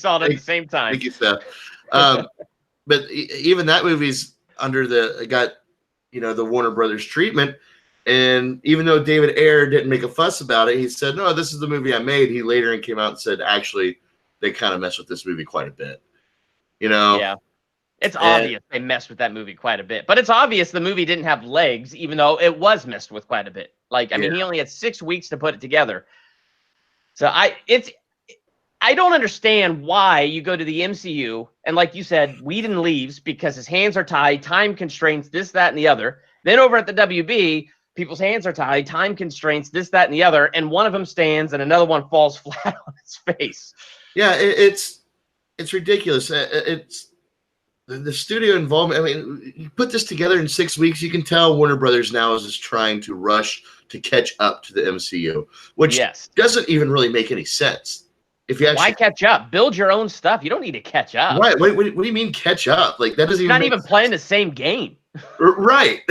all at the same time. Thank you, Seth. But even that movie's under the Warner Brothers treatment. And even though David Ayer didn't make a fuss about it, he said, no, this is the movie I made. He later came out and said, actually, they kind of messed with this movie quite a bit. Yeah. It's obvious they messed with that movie quite a bit, but it's obvious the movie didn't have legs, even though it was messed with quite a bit. Like, I mean, he only had 6 weeks to put it together. So I don't understand why you go to the MCU and, like you said, Whedon leaves because his hands are tied, time constraints, this, that, and the other. Then over at the WB, people's hands are tied, time constraints, this, that, and the other, and one of them stands and another one falls flat on its face. Yeah, it's ridiculous. It's the studio involvement. I mean, you put this together in 6 weeks, you can tell Warner Brothers now is just trying to rush to catch up to the MCU, which doesn't even really make any sense. If you actually, why catch up? Build your own stuff. You don't need to catch up. Right. What do you mean catch up? Like, that doesn't even not even playing the same game. Right.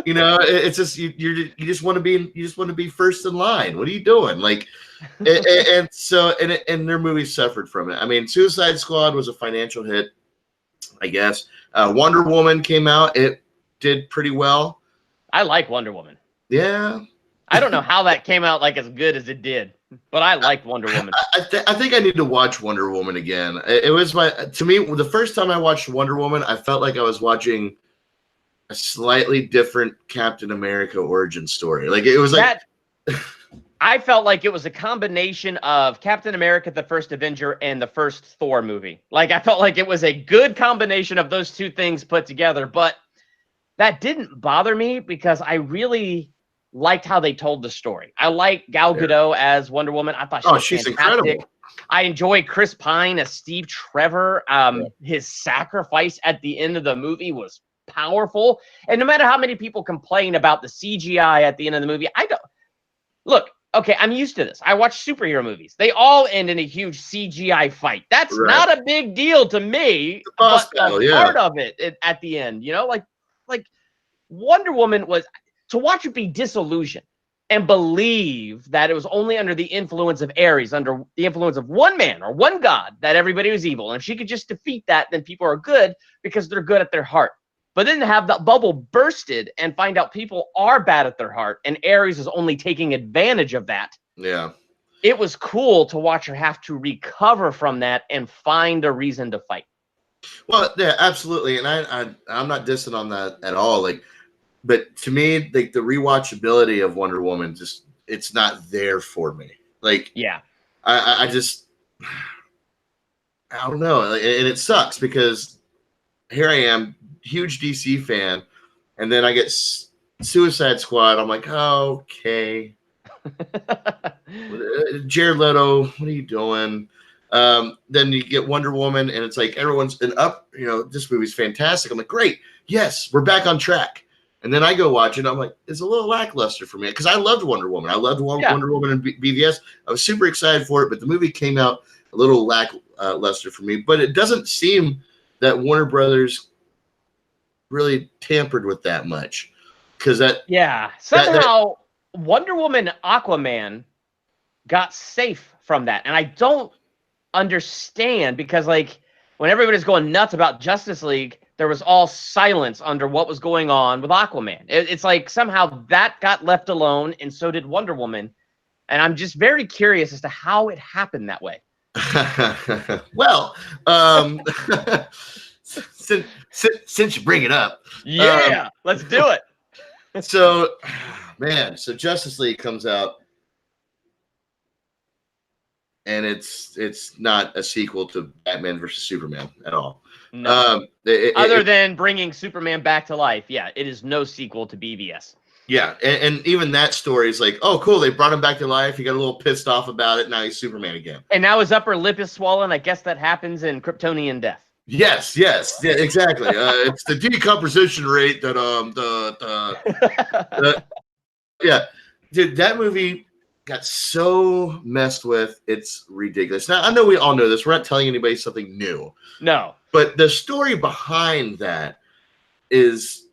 You know, it's just you just want to be first in line. What are you doing? Like, and so their movies suffered from it. I mean, Suicide Squad was a financial hit, I guess. Wonder Woman came out. It did pretty well. I like Wonder Woman. Yeah. I don't know how that came out like as good as it did, but I liked Wonder Woman. I think I need to watch Wonder Woman again. It was to me, the first time I watched Wonder Woman, I felt like I was watching a slightly different Captain America origin story. Like, it was like I felt like it was a combination of Captain America, the first Avenger, and the first Thor movie. Like, I felt like it was a good combination of those two things put together, but that didn't bother me because I really liked how they told the story. I like Gal Gadot as Wonder Woman. I thought she's fantastic. Incredible. I enjoy Chris Pine as Steve Trevor. His sacrifice at the end of the movie was powerful. And no matter how many people complain about the CGI at the end of the movie, I don't look. Okay, I'm used to this. I watch superhero movies. They all end in a huge CGI fight. That's not a big deal to me. But the part of it at the end, you know, like Wonder Woman was, to watch it be disillusioned and believe that it was only under the influence of Ares, under the influence of one man or one god, that everybody was evil. And if she could just defeat that, then people are good because they're good at their heart. But then to have that bubble bursted and find out people are bad at their heart and Ares is only taking advantage of that. Yeah. It was cool to watch her have to recover from that and find a reason to fight. Well, yeah, absolutely. And I'm not dissing on that at all. Like, but to me, like, the rewatchability of Wonder Woman, just, it's not there for me. Like, yeah, I just, I don't know. And it sucks because here I am, huge DC fan, and then I get Suicide Squad. I'm like, oh, okay. Jared Leto, what are you doing? Then you get Wonder Woman, and it's like everyone's this movie's fantastic. I'm like, great, yes, we're back on track. And then I go watch it, and I'm like, it's a little lackluster for me because I loved Wonder Woman. I loved Wonder Woman and BVS. I was super excited for it, but the movie came out a little lackluster for me. But it doesn't seem that Warner Brothers really tampered with that much, because somehow Wonder Woman, Aquaman got safe from that, and I don't understand because, like, when everybody's going nuts about Justice League, there was all silence under what was going on with Aquaman. It's like somehow that got left alone, and so did Wonder Woman. And I'm just very curious as to how it happened that way. Well, since you bring it up, let's do it. So Justice League comes out, and it's not a sequel to Batman versus Superman at all. No. Other than bringing Superman back to life, it is no sequel to BVS. Yeah, and even that story is like, oh, cool, they brought him back to life. He got a little pissed off about it. Now he's Superman again. And now his upper lip is swollen. I guess that happens in Kryptonian death. Yes, yeah, exactly. It's the decomposition rate that dude, that movie got so messed with. It's ridiculous. Now, I know we all know this. We're not telling anybody something new. No. But the story behind that is,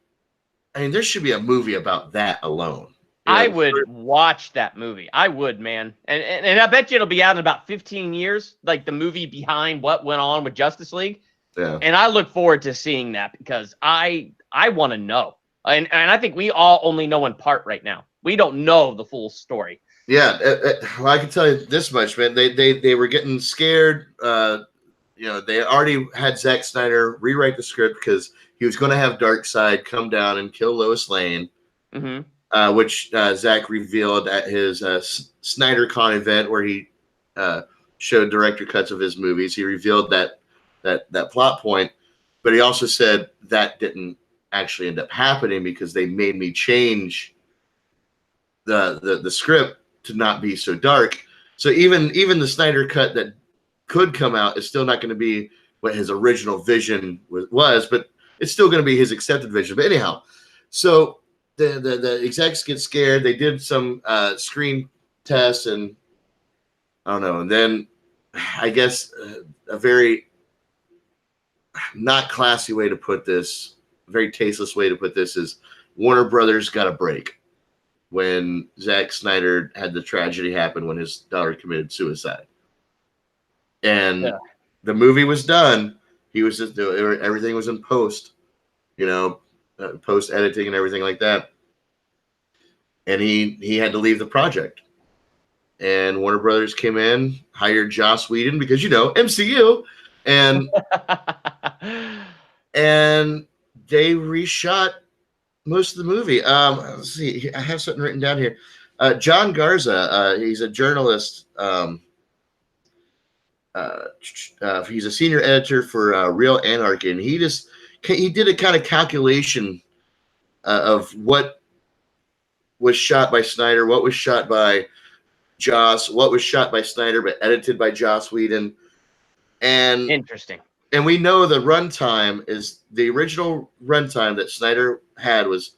I mean, there should be a movie about that alone. I would watch that movie. I would, man. And I bet you it'll be out in about 15 years, like the movie behind what went on with Justice League. Yeah. And I look forward to seeing that because I want to know. And I think we all only know in part right now. We don't know the full story. Yeah, well, I can tell you this much, man. They were getting scared. they already had Zack Snyder rewrite the script because he was going to have Darkseid come down and kill Lois Lane, which Zack revealed at his SnyderCon event where he showed director cuts of his movies. He revealed that plot point, but he also said that didn't actually end up happening because they made me change the script to not be so dark. So even the Snyder cut that could come out is still not going to be what his original vision was, but it's still going to be his accepted vision. But anyhow, so the execs get scared. They did some screen tests, and I don't know. And then I guess a very not classy way to put this, very tasteless way to put this is Warner Brothers got a break when Zack Snyder had the tragedy happen when his daughter committed suicide. And the movie was done. He was just everything was in post, post editing and everything like that. And he had to leave the project. And Warner Brothers came in, hired Joss Whedon because MCU, and and they reshot most of the movie. Let's see, I have something written down here. John Garza, he's a journalist. He's a senior editor for Real Anarchy, and he did a kind of calculation of what was shot by Snyder, what was shot by Joss, what was shot by Snyder but edited by Joss Whedon. And interesting. And we know the runtime is the original runtime that Snyder had was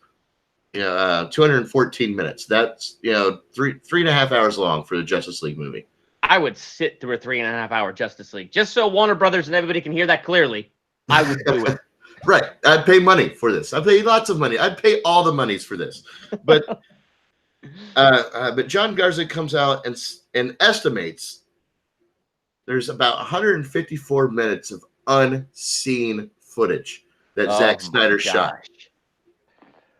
214 minutes. That's 3.5 hours long for the Justice League movie. I would sit through a 3.5 hour Justice League just so Warner Brothers and everybody can hear that clearly. I would do it. Right. I'd pay money for this. I'd pay lots of money. I'd pay all the monies for this. But but John Garza comes out and estimates there's about 154 minutes of unseen footage that Zack Snyder shot.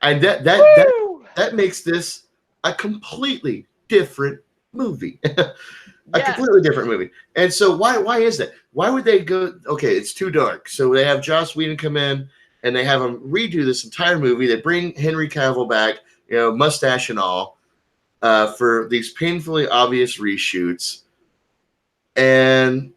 And that makes this a completely different movie. Completely different movie. And so why is that? Why would they go, okay, it's too dark. So they have Joss Whedon come in and they have him redo this entire movie. They bring Henry Cavill back, mustache and all, for these painfully obvious reshoots. And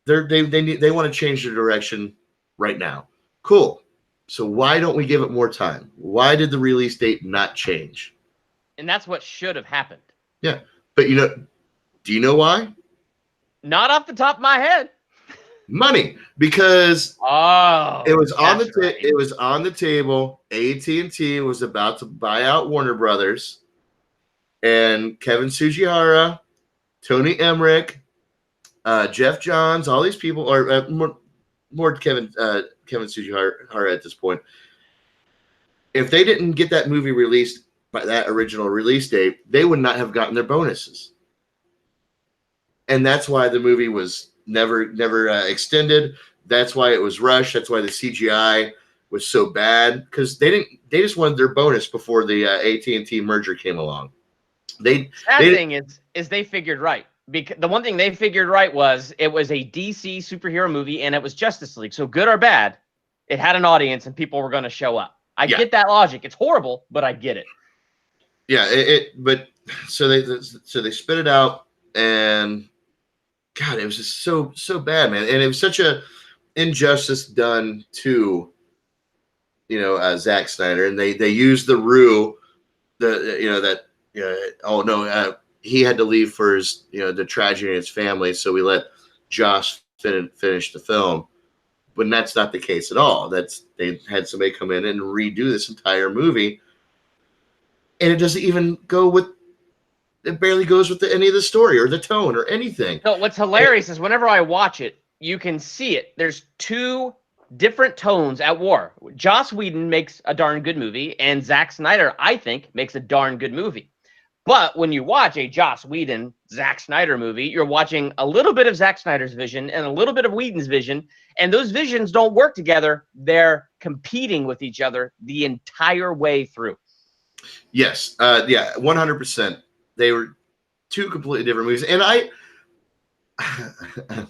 they want to change the direction right now. Cool. So why don't we give it more time? Why did the release date not change? And that's what should have happened. Yeah. But do you know why? Not off the top of my head. Money, because it was on it was on the table. AT&T was about to buy out Warner Brothers, and Kevin Tsujihara, Tony Emmerich, Jeff Johns, all these people, or more Kevin Tsujihara at this point. If they didn't get that movie released by that original release date, they would not have gotten their bonuses. And that's why the movie was never extended. That's why it was rushed. That's why the CGI was so bad, because they just wanted their bonus before the AT&T merger came along. Thing is they figured right. Because the one thing they figured right was it was a DC superhero movie and it was Justice League. So good or bad, it had an audience and people were going to show up. I get that logic. It's horrible, but I get it. Yeah, but so they spit it out, and God, it was just so bad, man. And it was such a injustice done to Zack Snyder, and they used the rue he had to leave for his the tragedy in his family, so we let Josh finish the film. But that's not the case at all. They had somebody come in and redo this entire movie, and it doesn't even go with. It barely goes with any of the story or the tone or anything. No, what's hilarious is whenever I watch it, you can see it. There's two different tones at war. Joss Whedon makes a darn good movie, and Zack Snyder, I think, makes a darn good movie. But when you watch a Joss Whedon, Zack Snyder movie, you're watching a little bit of Zack Snyder's vision and a little bit of Whedon's vision, and those visions don't work together. They're competing with each other the entire way through. Yes. 100%. They were two completely different movies. And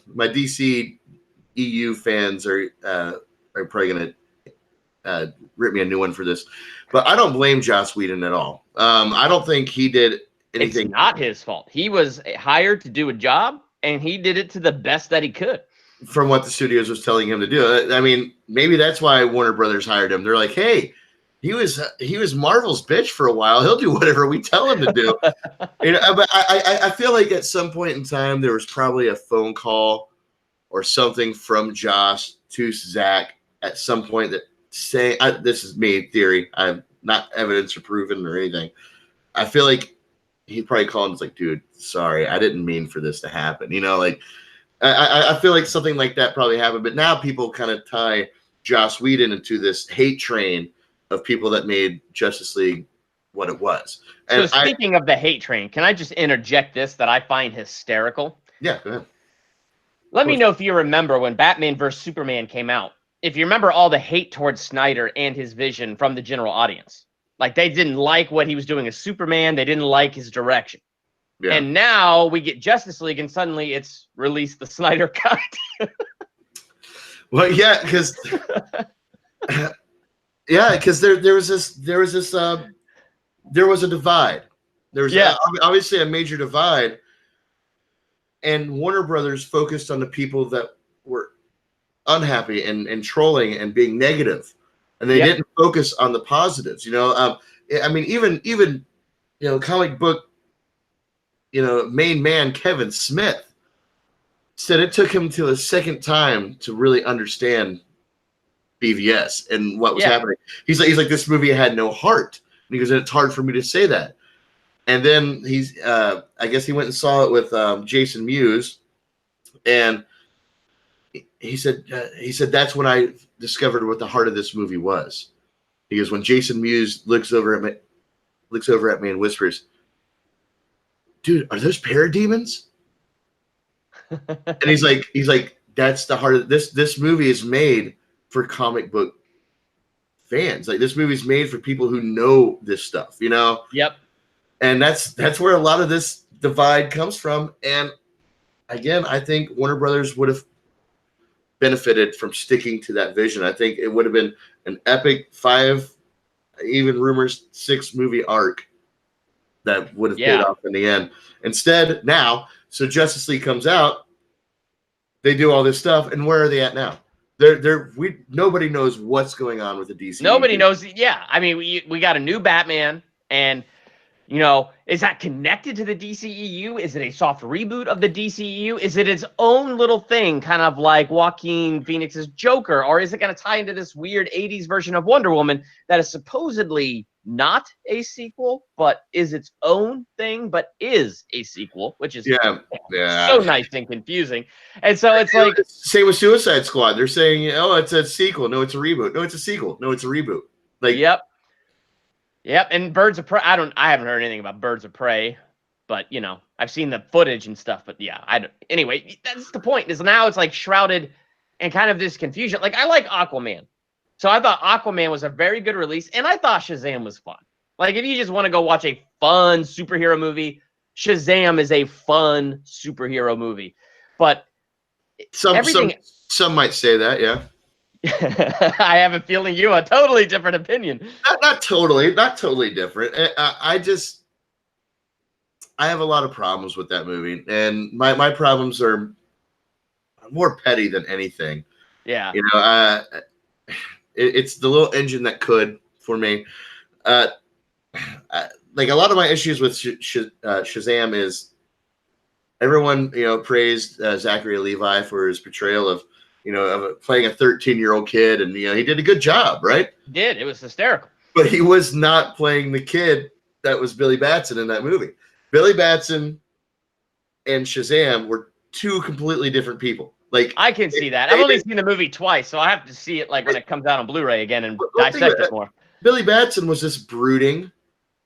my DC EU fans are probably going to rip me a new one for this, but I don't blame Joss Whedon at all. I don't think he did anything. It's not his fault. He was hired to do a job, and he did it to the best that he could. From what the studios was telling him to do. I mean, maybe that's why Warner Brothers hired him. They're like, hey, he was Marvel's bitch for a while. He'll do whatever we tell him to do. But I feel like at some point in time there was probably a phone call or something from Joss to Zach at some point that saying, this is me theory. I'm not evidence or proven or anything. I feel like he probably called and was like, dude, sorry, I didn't mean for this to happen. I feel like something like that probably happened. But now people kind of tie Joss Whedon into this hate train of people that made Justice League what it was. And so speaking of the hate train, can I just interject this that I find hysterical? Yeah, go ahead. Let me know if you remember when Batman vs. Superman came out. If you remember all the hate towards Snyder and his vision from the general audience. Like, they didn't like what he was doing as Superman. They didn't like his direction. Yeah. And now we get Justice League, and suddenly it's released the Snyder cut. Well, yeah, because there was a divide. There was obviously a major divide, and Warner Brothers focused on the people that were unhappy and trolling and being negative, and they didn't focus on the positives. I mean, even comic book main man Kevin Smith said it took him till a second time to really understand BVS and what was happening. He's like, this movie had no heart. And he goes, it's hard for me to say that. And then I guess he went and saw it with Jason Mewes, and he said that's when I discovered what the heart of this movie was. He goes, when Jason Mewes looks over at me and whispers, dude, are those parademons? And he's like, that's the heart of this movie is made for comic book fans. Like, this movie's made for people who know this stuff, Yep. And that's where a lot of this divide comes from. And again, I think Warner Brothers would have benefited from sticking to that vision. I think it would have been an epic 5, even rumors 6 movie arc that would have paid off in the end. Instead, now, so Justice League comes out, they do all this stuff, and where are they at now? Nobody knows what's going on with the DC. Nobody knows. Yeah, I mean, we got a new Batman, and is that connected to the DCEU? Is it a soft reboot of the DCEU? Is it its own little thing, kind of like Joaquin Phoenix's Joker, or is it going to tie into this weird 80s version of Wonder Woman that is supposedly not a sequel, but is its own thing, but is a sequel, which is so nice and confusing. And so it's like, same with Suicide Squad. They're saying, oh, it's a sequel. No, it's a reboot. No, it's a sequel. No, it's a reboot. Like, yep. And Birds of Prey. I haven't heard anything about Birds of Prey, but I've seen the footage and stuff. But anyway, that's the point. Is now it's like shrouded in kind of this confusion. Like, I like Aquaman. So I thought Aquaman was a very good release, and I thought Shazam was fun. Like, if you just want to go watch a fun superhero movie, Shazam is a fun superhero movie. But some might say that, yeah. I have a feeling you have a totally different opinion. Not totally different. I have a lot of problems with that movie, and my problems are more petty than anything. Yeah. It's the little engine that could for me. Like, a lot of my issues with Shazam is everyone, praised Zachary Levi for his portrayal of playing a 13-year-old kid, and he did a good job, right? He did. It was hysterical. But he was not playing the kid that was Billy Batson in that movie. Billy Batson and Shazam were 2 completely different people. Like, I can see that. I've only seen the movie twice, so I have to see it like when it comes out on Blu-ray again and dissect it more. Billy Batson was this brooding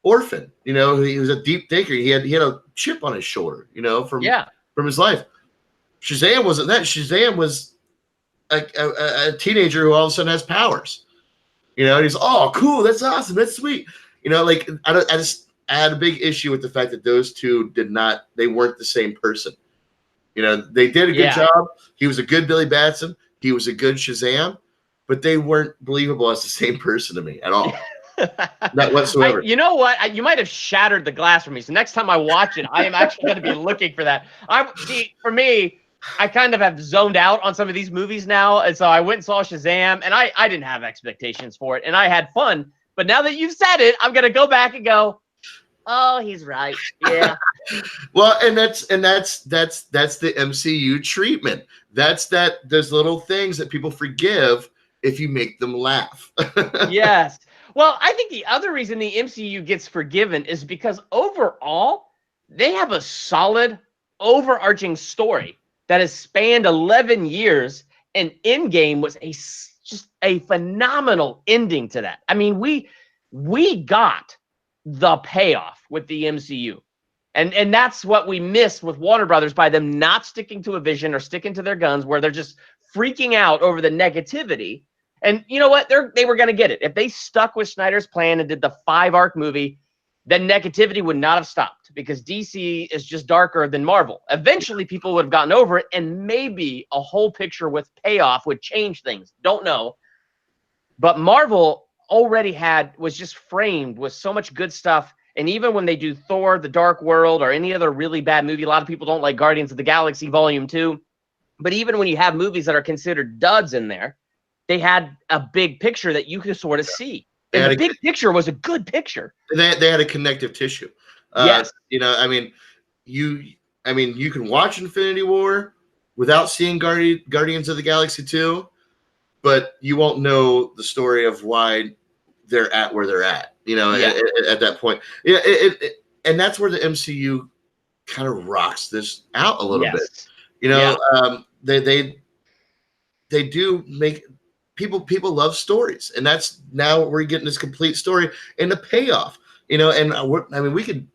orphan. He was a deep thinker. He had a chip on his shoulder, from his life. Shazam wasn't that. Shazam was a teenager who all of a sudden has powers. And he's, oh, cool, that's awesome, that's sweet. I had a big issue with the fact that those 2 they weren't the same person. You know, they did a good Yeah. job. He was a good Billy Batson. He was a good Shazam, but they weren't believable as the same person to me at all. Not whatsoever. You know what? You might have shattered the glass for me. So next time I watch it, I am actually going to be looking for that. For me, I kind of have zoned out on some of these movies now, and so I went and saw Shazam, and I didn't have expectations for it, and I had fun. But now that you've said it, I'm going to go back and go, oh, he's right. Yeah. Well, and that's the MCU treatment. That's those little things that people forgive if you make them laugh. Yes. Well, I think the other reason the MCU gets forgiven is because overall, they have a solid, overarching story that has spanned 11 years, and Endgame was just a phenomenal ending to that. I mean, we got the payoff with the MCU. And that's what we missed with Warner Brothers by them not sticking to a vision or sticking to their guns, where they're just freaking out over the negativity. And you know what? They were going to get it. If they stuck with Snyder's plan and did the 5-arc movie, then negativity would not have stopped, because DC is just darker than Marvel. Eventually, people would have gotten over it, and maybe a whole picture with payoff would change things. Don't know. But Marvel already was just framed with so much good stuff. And even when they do Thor, The Dark World, or any other really bad movie, a lot of people don't like Guardians of the Galaxy Volume 2. But even when you have movies that are considered duds in there, they had a big picture that you could sort of see. And the big picture was a good picture. They had a connective tissue. Yes. You know, I mean, you can watch Infinity War without seeing Guardians of the Galaxy 2, but you won't know the story of why they're at where they're at. You know, at that point. Yeah, and that's where the MCU kind of rocks this out a little bit. You know, they do make people love stories, and that's now we're getting this complete story and the payoff. You know, and we could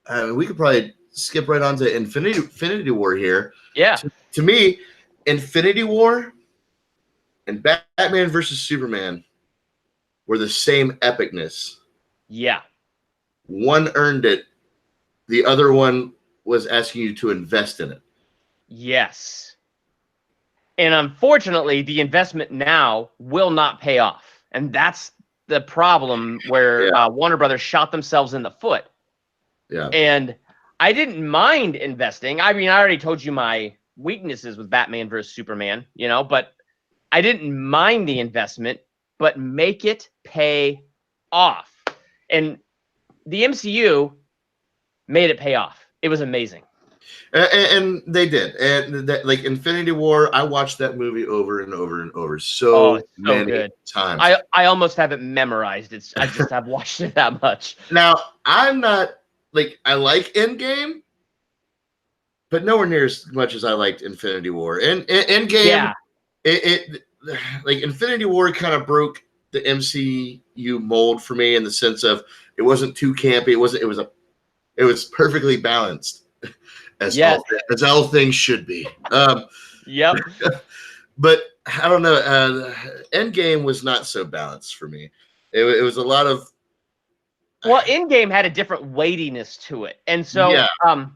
probably skip right on to Infinity War here. Yeah. To me, Infinity War and Batman versus Superman were the same epicness. Yeah. One earned it. The other one was asking you to invest in it. Yes. And unfortunately, the investment now will not pay off. And that's the problem, where Warner Brothers shot themselves in the foot. Yeah. And I didn't mind investing. I mean, I already told you my weaknesses with Batman versus Superman, you know, but I didn't mind the investment, but make it pay off. And the MCU made it pay off. It was amazing. And they did. And that, like Infinity War, I watched that movie over and over and over so many times. I almost have it memorized. I just have watched it that much. Now, I'm not I like Endgame, but nowhere near as much as I liked Infinity War. And Endgame, it Infinity War kind of broke the MCU mold for me, in the sense of it wasn't too campy. It was perfectly balanced, as all things should be. Yep. But I don't know. Endgame was not so balanced for me. It was a lot of. Well, Endgame had a different weightiness to it, and so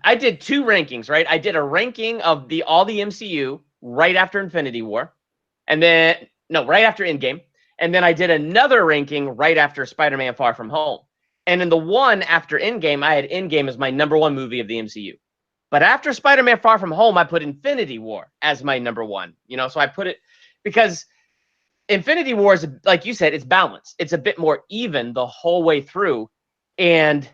I did 2 rankings. Right, I did a ranking of all the MCU right after Infinity War, and then right after Endgame, and then I did another ranking right after Spider-Man: Far From Home. And in the one after Endgame, I had Endgame as my #1 movie of the MCU. But after Spider-Man: Far From Home, I put Infinity War as my #1. You know, so I put it because Infinity War is, like you said, it's balanced. It's a bit more even the whole way through. And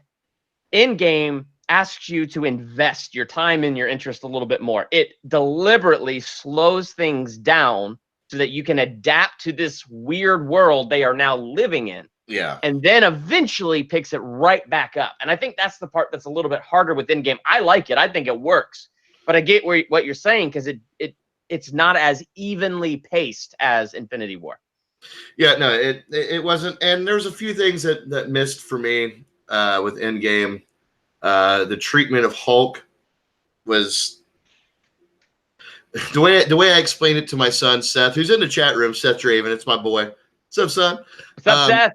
Endgame asks you to invest your time and your interest a little bit more. It deliberately slows things down so that you can adapt to this weird world they are now living in. Yeah. And then eventually picks it right back up. And I think that's the part that's a little bit harder with Endgame. I like it. I think it works. But I get what you're saying, because it's not as evenly paced as Infinity War. Yeah, no, it wasn't. And there's a few things that missed for me with Endgame. The treatment of Hulk was the way I explained it to my son Seth, who's in the chat room. Seth Draven, it's my boy. What's up, son? What's up, Seth?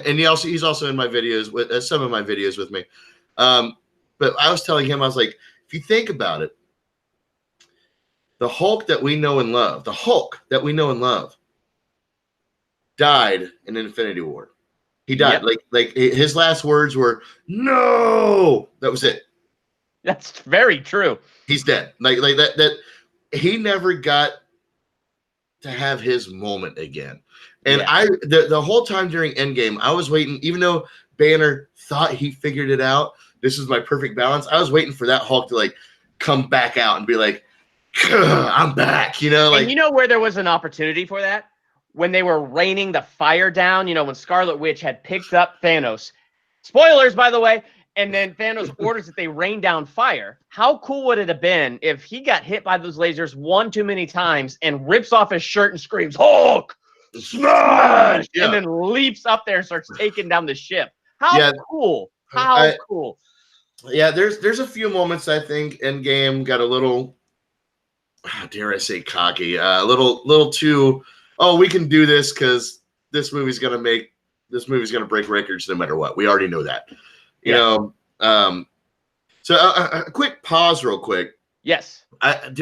And he's also in my videos with some of my videos with me. But I was telling him, I was like, if you think about it, the Hulk that we know and love, died in Infinity War. He died. Yep. Like his last words were, "No." That was it. That's very true. He's dead. Like that he never got to have his moment again. And Yeah. the whole time during Endgame, I was waiting, even though Banner thought he figured it out, this is my perfect balance. I was waiting for that Hulk to like come back out and be like, I'm back, like, and you know where there was an opportunity for that? When they were raining the fire down, when Scarlet Witch had picked up Thanos. Spoilers, by the way. And then Thanos orders that they rain down fire. How cool would it have been if he got hit by those lasers one too many times and rips off his shirt and screams, Hulk, smash! Yeah. And then leaps up there and starts taking down the ship. How cool. How cool. Yeah, there's a few moments I think Endgame got a little, dare I say, cocky, a little too, oh, we can do this because this movie's gonna break records no matter what. We already know that. You know. So a quick pause, real quick. Yes. I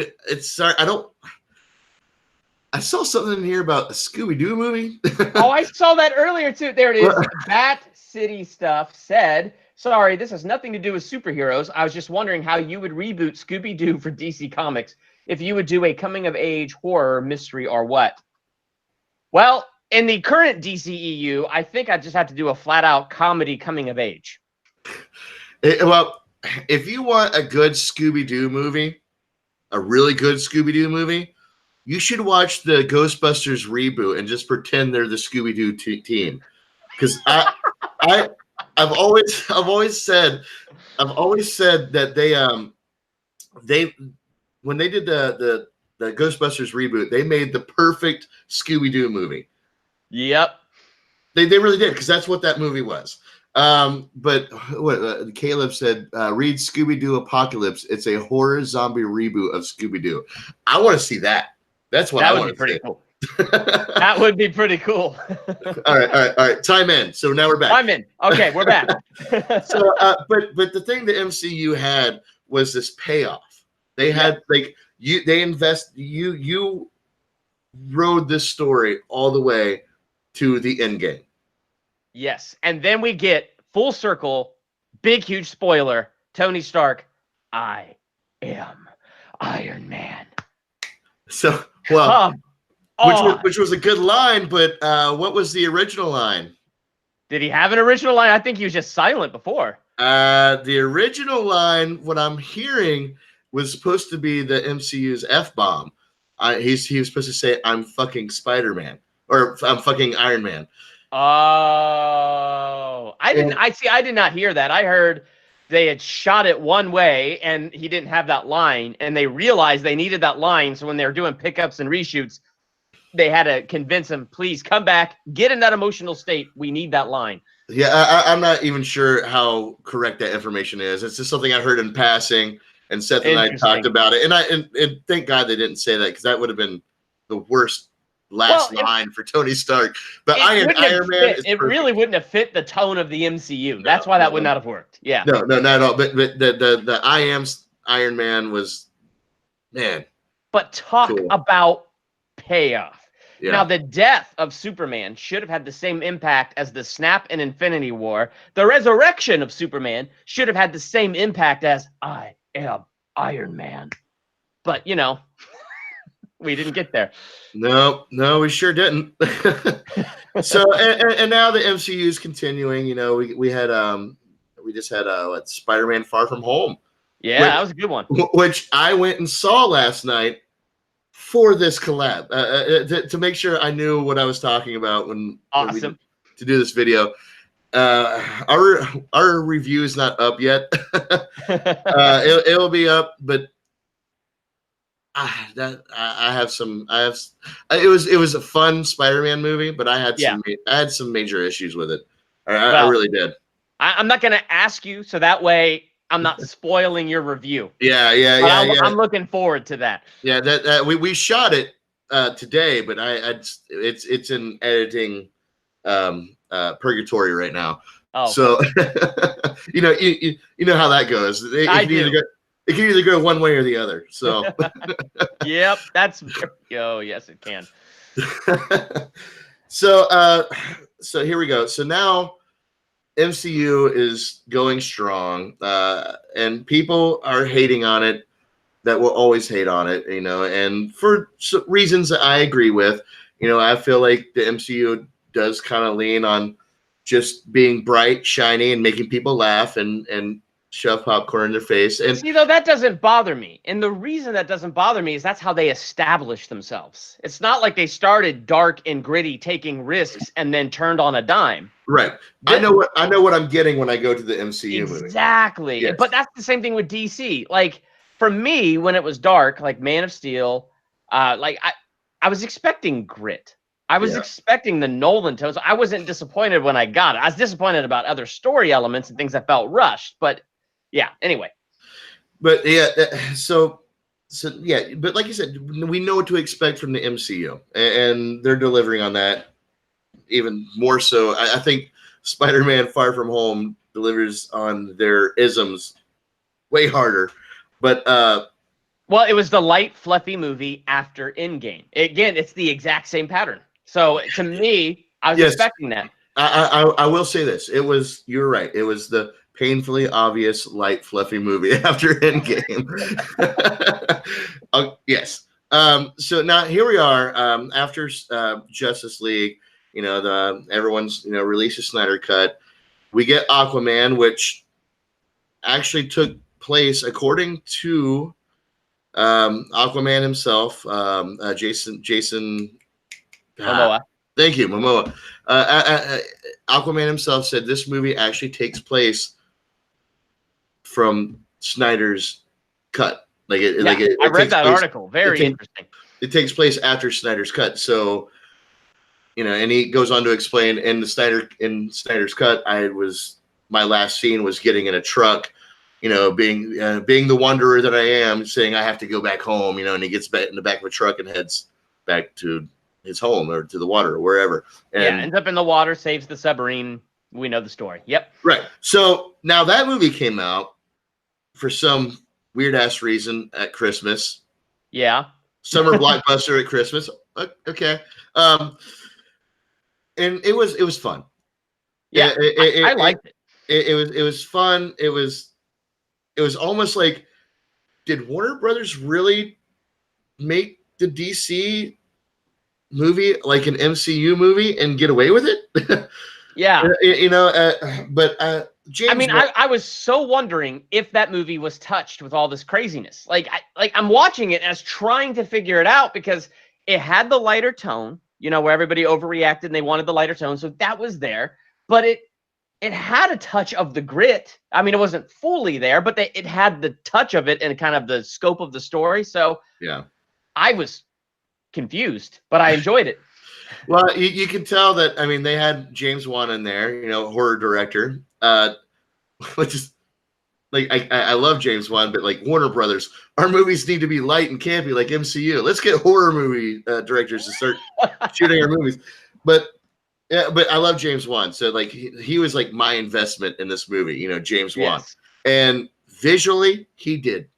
saw something in here about a Scooby-Doo movie. Oh, I saw that earlier too. There it is. Bat City Stuff said, sorry, this has nothing to do with superheroes. I was just wondering how you would reboot Scooby-Doo for DC Comics. If you would do a coming-of-age horror mystery or what? Well, in the current DCEU, I think I just have to do a flat-out comedy coming-of-age. Well, if you want a good Scooby-Doo movie, a really good Scooby-Doo movie, you should watch the Ghostbusters reboot and just pretend they're the Scooby-Doo team. Because I've always said that they when they did the Ghostbusters reboot, they made the perfect Scooby-Doo movie. Yep. They really did, because that's what that movie was. But what Caleb said, read Scooby-Doo Apocalypse. It's a horror zombie reboot of Scooby-Doo. I want to see that. That's what I want to see. Cool. That would be pretty cool. All right. Time in. So now we're back. I'm in. Okay, we're back. So, but the thing the MCU had was this payoff. They had you rode this story all the way to the end game. Yes, and then we get full circle, big huge spoiler. Tony Stark, I am Iron Man. So, well, which was a good line, but what was the original line? Did he have an original line? I think he was just silent before. The original line, what I'm hearing, was supposed to be the MCU's F-bomb. He was supposed to say, "I'm fucking Spider-Man," or "I'm fucking Iron Man." Oh, I did not hear that. I heard they had shot it one way and he didn't have that line, and they realized they needed that line. So when they were doing pickups and reshoots, they had to convince him, please come back, get in that emotional state. We need that line. Yeah, I'm not even sure how correct that information is. It's just something I heard in passing, and Seth and I talked about it. And thank God they didn't say that, because that would have been the worst line for Tony Stark. But Iron Man, it really wouldn't have fit the tone of the MCU. That's why that would not have worked. Yeah. No, not at all. But the I am Iron Man was, man. But talk about payoff. Yeah. Now, the death of Superman should have had the same impact as the snap in Infinity War. The resurrection of Superman should have had the same impact as I am Iron Man. But, we didn't get there. No, we sure didn't. So, and now the MCU is continuing. We just had Spider-Man Far From Home. Yeah, that was a good one. Which I went and saw last night for this collab, to make sure I knew what I was talking about when we to do this video. Our review is not up yet. It'll be up, but it was a fun Spider-Man movie, but I had some major issues with it. I really did. I'm not going to ask you, so that way I'm not spoiling your review. Yeah. I'm looking forward to that. Yeah, that we shot it today, but it's in editing purgatory right now. Oh, so you know how that goes. it can either go one way or the other. So, yep, that's oh yes, it can. So here we go. So now MCU is going strong, and people are hating on it. That will always hate on it, you know, and for reasons that I agree with. You know, I feel like the MCU does kind of lean on just being bright, shiny, and making people laugh and shove popcorn in their face. And see, though, that doesn't bother me. And the reason that doesn't bother me is that's how they established themselves. It's not like they started dark and gritty, taking risks, and then turned on a dime. right. I know what I'm getting when I go to the MCU movie. Exactly. Yes. But that's the same thing with DC. Like, for me, when it was dark, like Man of Steel, like I was expecting grit. I was expecting the Nolan tones. I wasn't disappointed when I got it. I was disappointed about other story elements and things that felt rushed. But yeah, anyway. But yeah, so yeah, but like you said, we know what to expect from the MCU, and they're delivering on that even more so. I think Spider-Man: Far From Home delivers on their isms way harder. But well, it was the light, fluffy movie after Endgame. Again, it's the exact same pattern. So to me, I was expecting that. I will say this: you're right. It was the painfully obvious, light, fluffy movie after Endgame. Yes. So now here we are after Justice League. You know, everyone's released a Snyder cut. We get Aquaman, which actually took place according to Aquaman himself, Jason Momoa. Thank you, Momoa. Aquaman himself said this movie actually takes place from Snyder's cut. I read that article. Very interesting. It takes place after Snyder's cut. So, and he goes on to explain in Snyder's cut, my last scene was getting in a truck, being the wanderer that I am, saying I have to go back home, and he gets back in the back of a truck and heads back to his home or to the water or wherever. And ends up in the water, saves the submarine. We know the story. Yep. Right. So now that movie came out for some weird ass reason at Christmas. Yeah. Summer blockbuster at Christmas. Okay. And it was fun. Yeah. I liked it. It was fun. It was almost like, did Warner Brothers really make the DC movie like an MCU movie and get away with it? Yeah. But James, I was so wondering if that movie was touched with all this craziness. I'm watching it as trying to figure it out because it had the lighter tone, where everybody overreacted and they wanted the lighter tone, so that was there. But it had a touch of the grit. I mean, it wasn't fully there, but it had the touch of it and kind of the scope of the story. So yeah, I was confused, but I enjoyed it. Well, you can tell that. I mean, they had James Wan in there, horror director, which is like I love James Wan, but like Warner Brothers, our movies need to be light and campy like MCU. Let's get horror movie directors to start shooting our movies. But yeah, but I love James Wan, so like he was like my investment in this movie, James Wan, and visually he did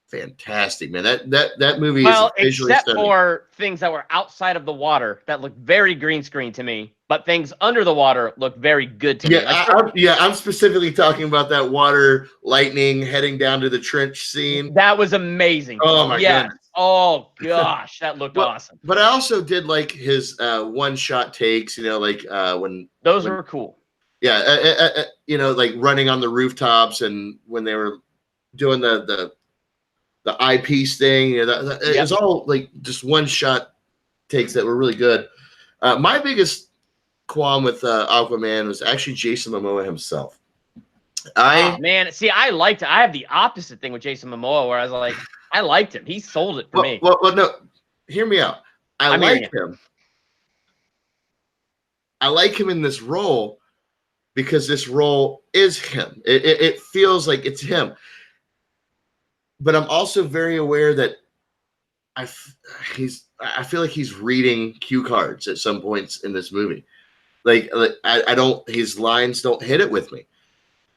fantastic, man. That movie is visually except stunning. for things that were outside of the water that looked very green screen to me, but things under the water look very good to me. I'm specifically talking about that water lightning heading down to the trench scene. That was amazing. Oh my goodness. Oh gosh, that looked awesome. But I also did like his one-shot takes, when those were cool. Yeah, like running on the rooftops and when they were doing the eyepiece thing. It was all like just one-shot takes that were really good. My biggest qualm with Aquaman was actually Jason Momoa himself. Man, see, I liked it. I have the opposite thing with Jason Momoa, where I was like, I liked him. He sold it for me. Well, no, hear me out. I like him. I like him in this role because this role is him. It feels like it's him. But I'm also very aware that I feel like he's reading cue cards at some points in this movie. Like I don't, his lines don't hit it with me.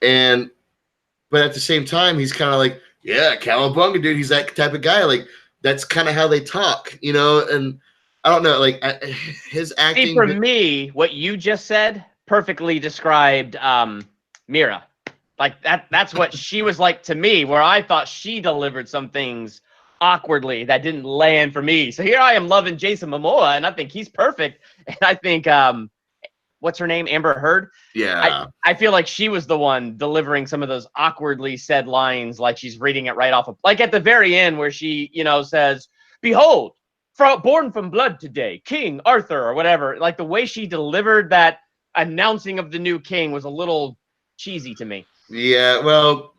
But at the same time, he's kind of like, yeah, cowabunga, dude. He's that type of guy. Like that's kind of how they talk, you know. And I don't know, like his acting. See, for me, what you just said perfectly described Mira. Like that's what she was like to me, where I thought she delivered some things awkwardly that didn't land for me. So here I am loving Jason Momoa, and I think he's perfect. And I think what's her name? Amber Heard. Yeah. I feel like she was the one delivering some of those awkwardly said lines, like she's reading it right off of, like at the very end where she, says, "Behold, born from blood today, King Arthur," or whatever. Like the way she delivered that announcing of the new king was a little cheesy to me. Yeah, well,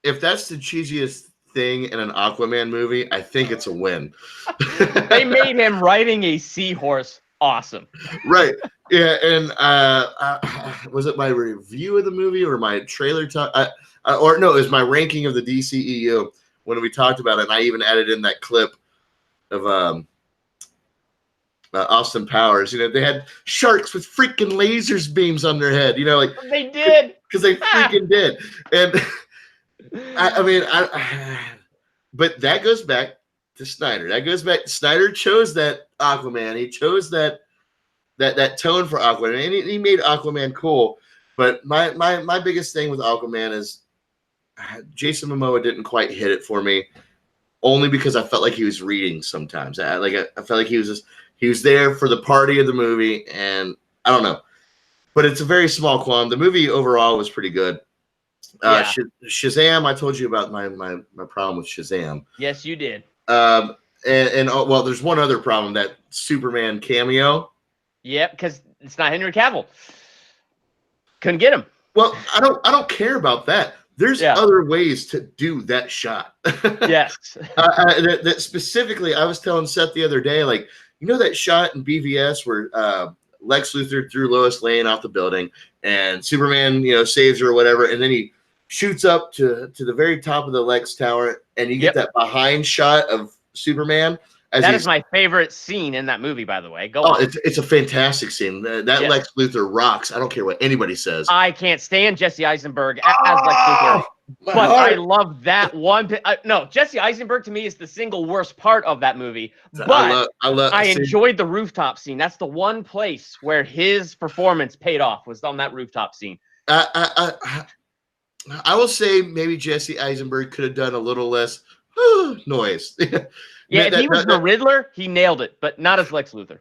if that's the cheesiest thing in an Aquaman movie, I think it's a win. They made him riding a seahorse awesome. Right. Yeah, and was it my review of the movie or my trailer talk? Or no, it was my ranking of the DCEU when we talked about it, and I even added in that clip of Austin Powers. They had sharks with freaking lasers beams on their head. Like they did because they freaking did, and but that goes back to Snyder. That goes back. Snyder chose that Aquaman. He chose that tone for Aquaman, and he made Aquaman cool. But my biggest thing with Aquaman is Jason Momoa didn't quite hit it for me, only because I felt like he was reading sometimes. I felt like he was there for the party of the movie, and I don't know. But it's a very small qualm. The movie overall was pretty good. Yeah. Shazam, I told you about my problem with Shazam. Yes, you did. And well, there's one other problem, that Superman cameo. Yep, because it's not Henry Cavill. Couldn't get him. Well, I don't care about that. There's other ways to do that shot. Yes. That specifically, I was telling Seth the other day, like, that shot in BVS where Lex Luthor threw Lois Lane off the building and Superman, saves her or whatever, and then he shoots up to the very top of the Lex Tower, and you get that behind shot of Superman. That is my favorite scene in that movie, by the way. It's a fantastic scene. That Lex Luthor rocks. I don't care what anybody says. I can't stand Jesse Eisenberg as Lex Luthor, but I love that one. No, Jesse Eisenberg to me is the single worst part of that movie. But I enjoyed the rooftop scene. That's the one place where his performance paid off, was on that rooftop scene. I will say maybe Jesse Eisenberg could have done a little less noise. Yeah, if he was the Riddler, he nailed it, but not as Lex Luthor.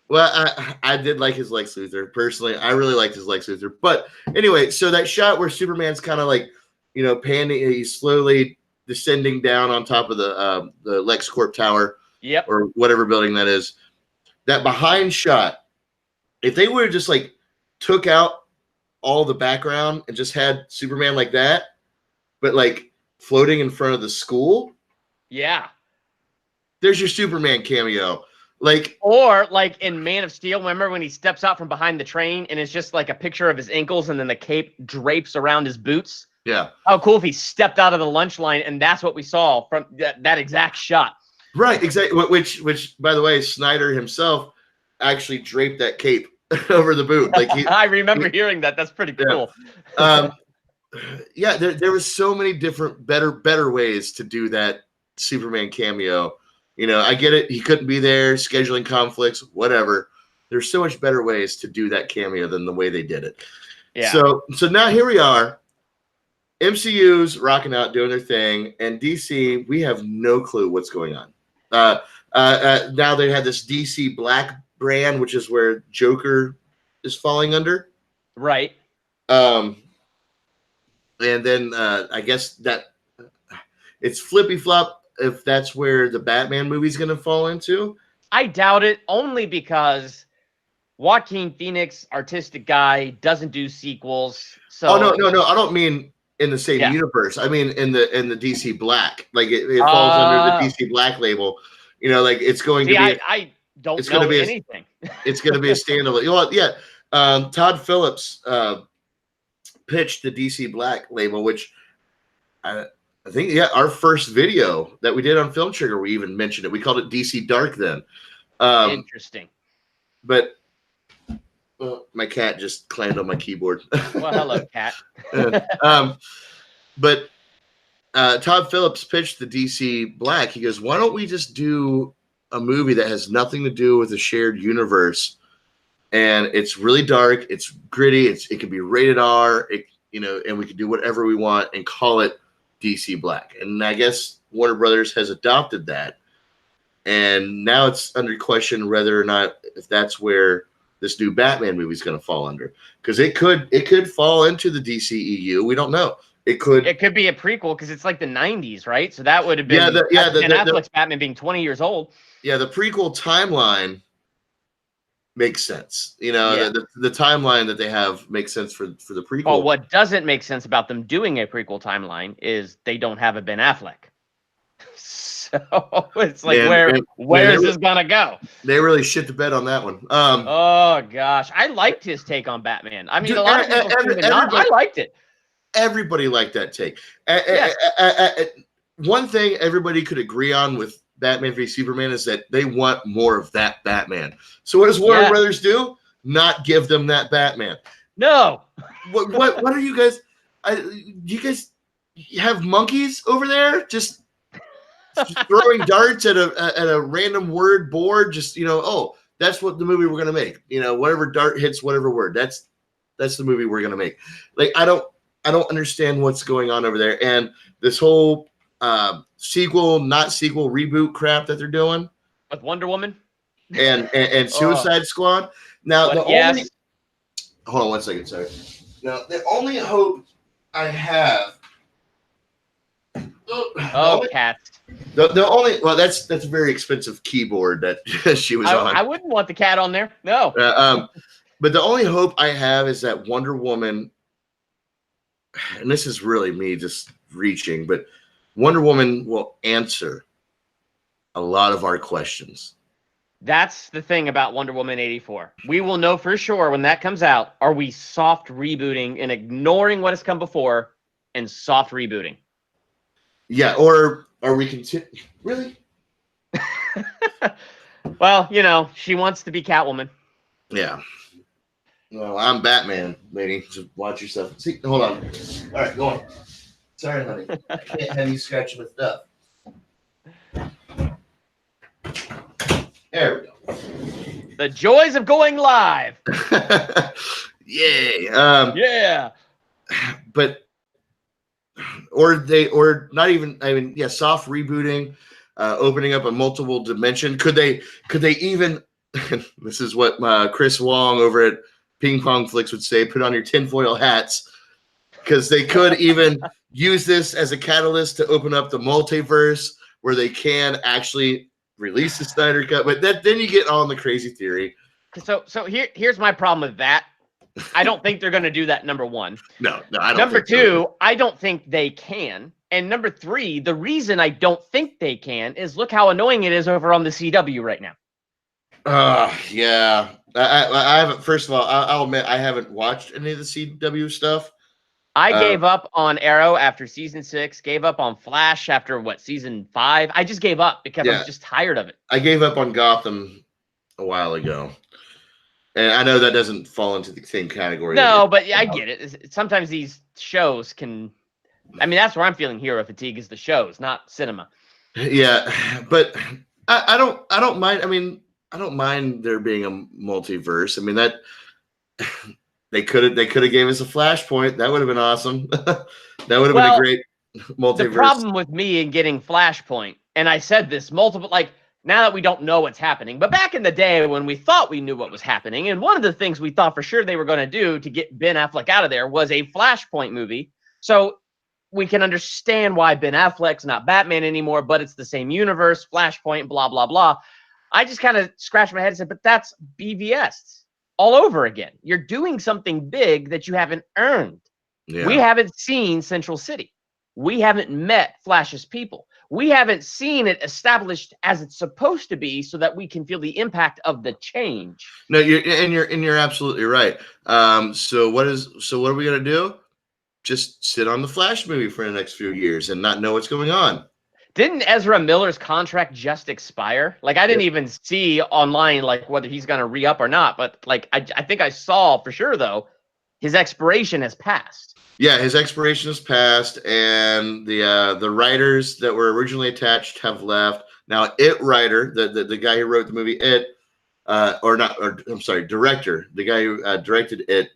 Well, I did like his Lex Luthor. Personally, I really liked his Lex Luthor. But anyway, so that shot where Superman's kind of like, panning, he's slowly descending down on top of the LexCorp Tower, or whatever building that is. That behind shot, if they would have just like took out all the background and just had Superman like that, but like floating in front of the school. Yeah. There's your Superman cameo. Or like in Man of Steel, remember when he steps out from behind the train and it's just like a picture of his ankles and then the cape drapes around his boots? Yeah. How cool if he stepped out of the lunch line and that's what we saw from that exact shot. Right, exactly. Which, by the way, Snyder himself actually draped that cape over the boot. I remember hearing that. That's pretty cool. Yeah, there was so many different better ways to do that Superman cameo. I get it. He couldn't be there, scheduling conflicts, whatever. There's so much better ways to do that cameo than the way they did it. Yeah. So now here we are. MCU's rocking out, doing their thing, and DC, we have no clue what's going on. Now they have this DC Black brand, which is where Joker is falling under. Right. And then I guess that it's flippy flop if that's where the Batman movie's going to fall into. I doubt it, only because Joaquin Phoenix, artistic guy, doesn't do sequels. So no, I don't mean in the same universe. I mean in the DC Black, like it falls under the DC Black label. It's going to be. I don't know anything. It's going to be a standalone. Well, yeah. Todd Phillips pitched the DC Black label, which I think, our first video that we did on Film Trigger, we even mentioned it. We called it DC Dark then. Interesting. But my cat just clammed on my keyboard. Well, hello, cat. But Todd Phillips pitched the DC Black. He goes, why don't we just do a movie that has nothing to do with a shared universe? And it's really dark. It's gritty. It can be rated R. And we can do whatever we want and call it DC Black. And I guess Warner Brothers has adopted that. And now it's under question whether or not if that's where this new Batman movie is going to fall under, because it could fall into the DCEU. We don't know. It could be a prequel because it's like the 90s, right? So that would have been Ben Affleck's Batman being 20 years old. Yeah, the prequel timeline makes sense. The timeline that they have makes sense for the prequel. Well, what doesn't make sense about them doing a prequel timeline is they don't have a Ben Affleck. So it's like, where is this gonna go? They really shit the bed on that one. Oh gosh, I liked his take on Batman. I mean, a lot of people I liked it. Everybody liked that take. Yes. One thing everybody could agree on with Batman v Superman is that they want more of that Batman. So what does Warner Brothers do? Not give them that Batman. No. What are you guys? Do you guys have monkeys over there? Just throwing darts at a random word board, that's what the movie we're gonna make. Whatever dart hits whatever word. That's the movie we're gonna make. Like I don't understand what's going on over there. And this whole sequel, not sequel, reboot crap that they're doing with Wonder Woman and Suicide Squad. Now hold on one second, sorry. Now the only hope I have. Cats. The only that's a very expensive keyboard that she was on. I wouldn't want the cat on there. No. But the only hope I have is that Wonder Woman, and this is really me just reaching, but Wonder Woman will answer a lot of our questions. That's the thing about Wonder Woman 84. We will know for sure when that comes out. Are we soft rebooting and ignoring what has come before and soft rebooting? Yeah, or are we really? Well, she wants to be Catwoman. Yeah. Well, I'm Batman, lady. Just watch yourself. See, hold on. All right, go on. Sorry, honey. I can't have you scratch my stuff. There we go. The joys of going live. Yay. Yeah. But or not even, soft rebooting, opening up a multiple dimension. Could they even this is what Chris Wong over at Ping Pong Flicks would say, put on your tinfoil hats, because they could even use this as a catalyst to open up the multiverse where they can actually release the Snyder Cut. But then you get on the crazy theory. So here's my problem with that. I don't think they're going to do that, number one. No, I don't. Number two, I don't think they can. And number three, the reason I don't think they can is look how annoying it is over on the CW right now. Yeah. I haven't. First of all, I'll admit I haven't watched any of the CW stuff. I gave up on Arrow after season 6. Gave up on Flash after season 5. I just gave up because I was just tired of it. I gave up on Gotham a while ago. And I know that doesn't fall into the same category. No, but I get it. Sometimes these shows can. I mean, that's where I'm feeling hero fatigue is the shows, not cinema. Yeah, but I don't mind. I mean, I don't mind there being a multiverse. I mean that they could have gave us a Flashpoint. That would have been awesome. That would have been a great multiverse. The problem with me in getting Flashpoint, and I said this multiple, now that we don't know what's happening, but back in the day when we thought we knew what was happening, and one of the things we thought for sure they were going to do to get Ben Affleck out of there was a Flashpoint movie. So we can understand why Ben Affleck's not Batman anymore, but it's the same universe, Flashpoint, blah, blah, blah. I just kind of scratched my head and said, but that's BVS all over again. You're doing something big that you haven't earned. Yeah. We haven't seen Central City. We haven't met Flash's people. We haven't seen it established as it's supposed to be so that we can feel the impact of the change. No, you're absolutely right. So what are we going to do? Just sit on the Flash movie for the next few years and not know what's going on. Didn't Ezra Miller's contract just expire? I didn't even see online whether he's going to re-up or not, but I think I saw for sure though his expiration has passed. Yeah, his expiration has passed, and the writers that were originally attached have left. Now, It writer, the guy who wrote the movie It, director, the guy who directed It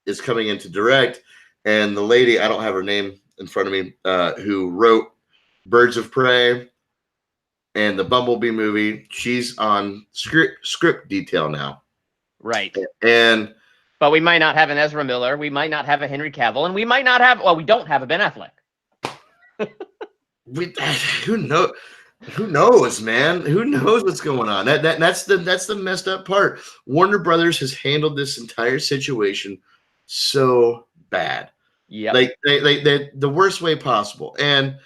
is coming in to direct, and the lady, I don't have her name in front of me, who wrote Birds of Prey and the Bumblebee movie, she's on script detail now. Right. But we might not have an Ezra Miller, we might not have a Henry Cavill, and we might not have, we don't have a Ben Affleck. Who knows? Who knows, man? Who knows what's going on? That's the messed up part. Warner Brothers has handled this entire situation so bad. Yeah, like they the worst way possible, and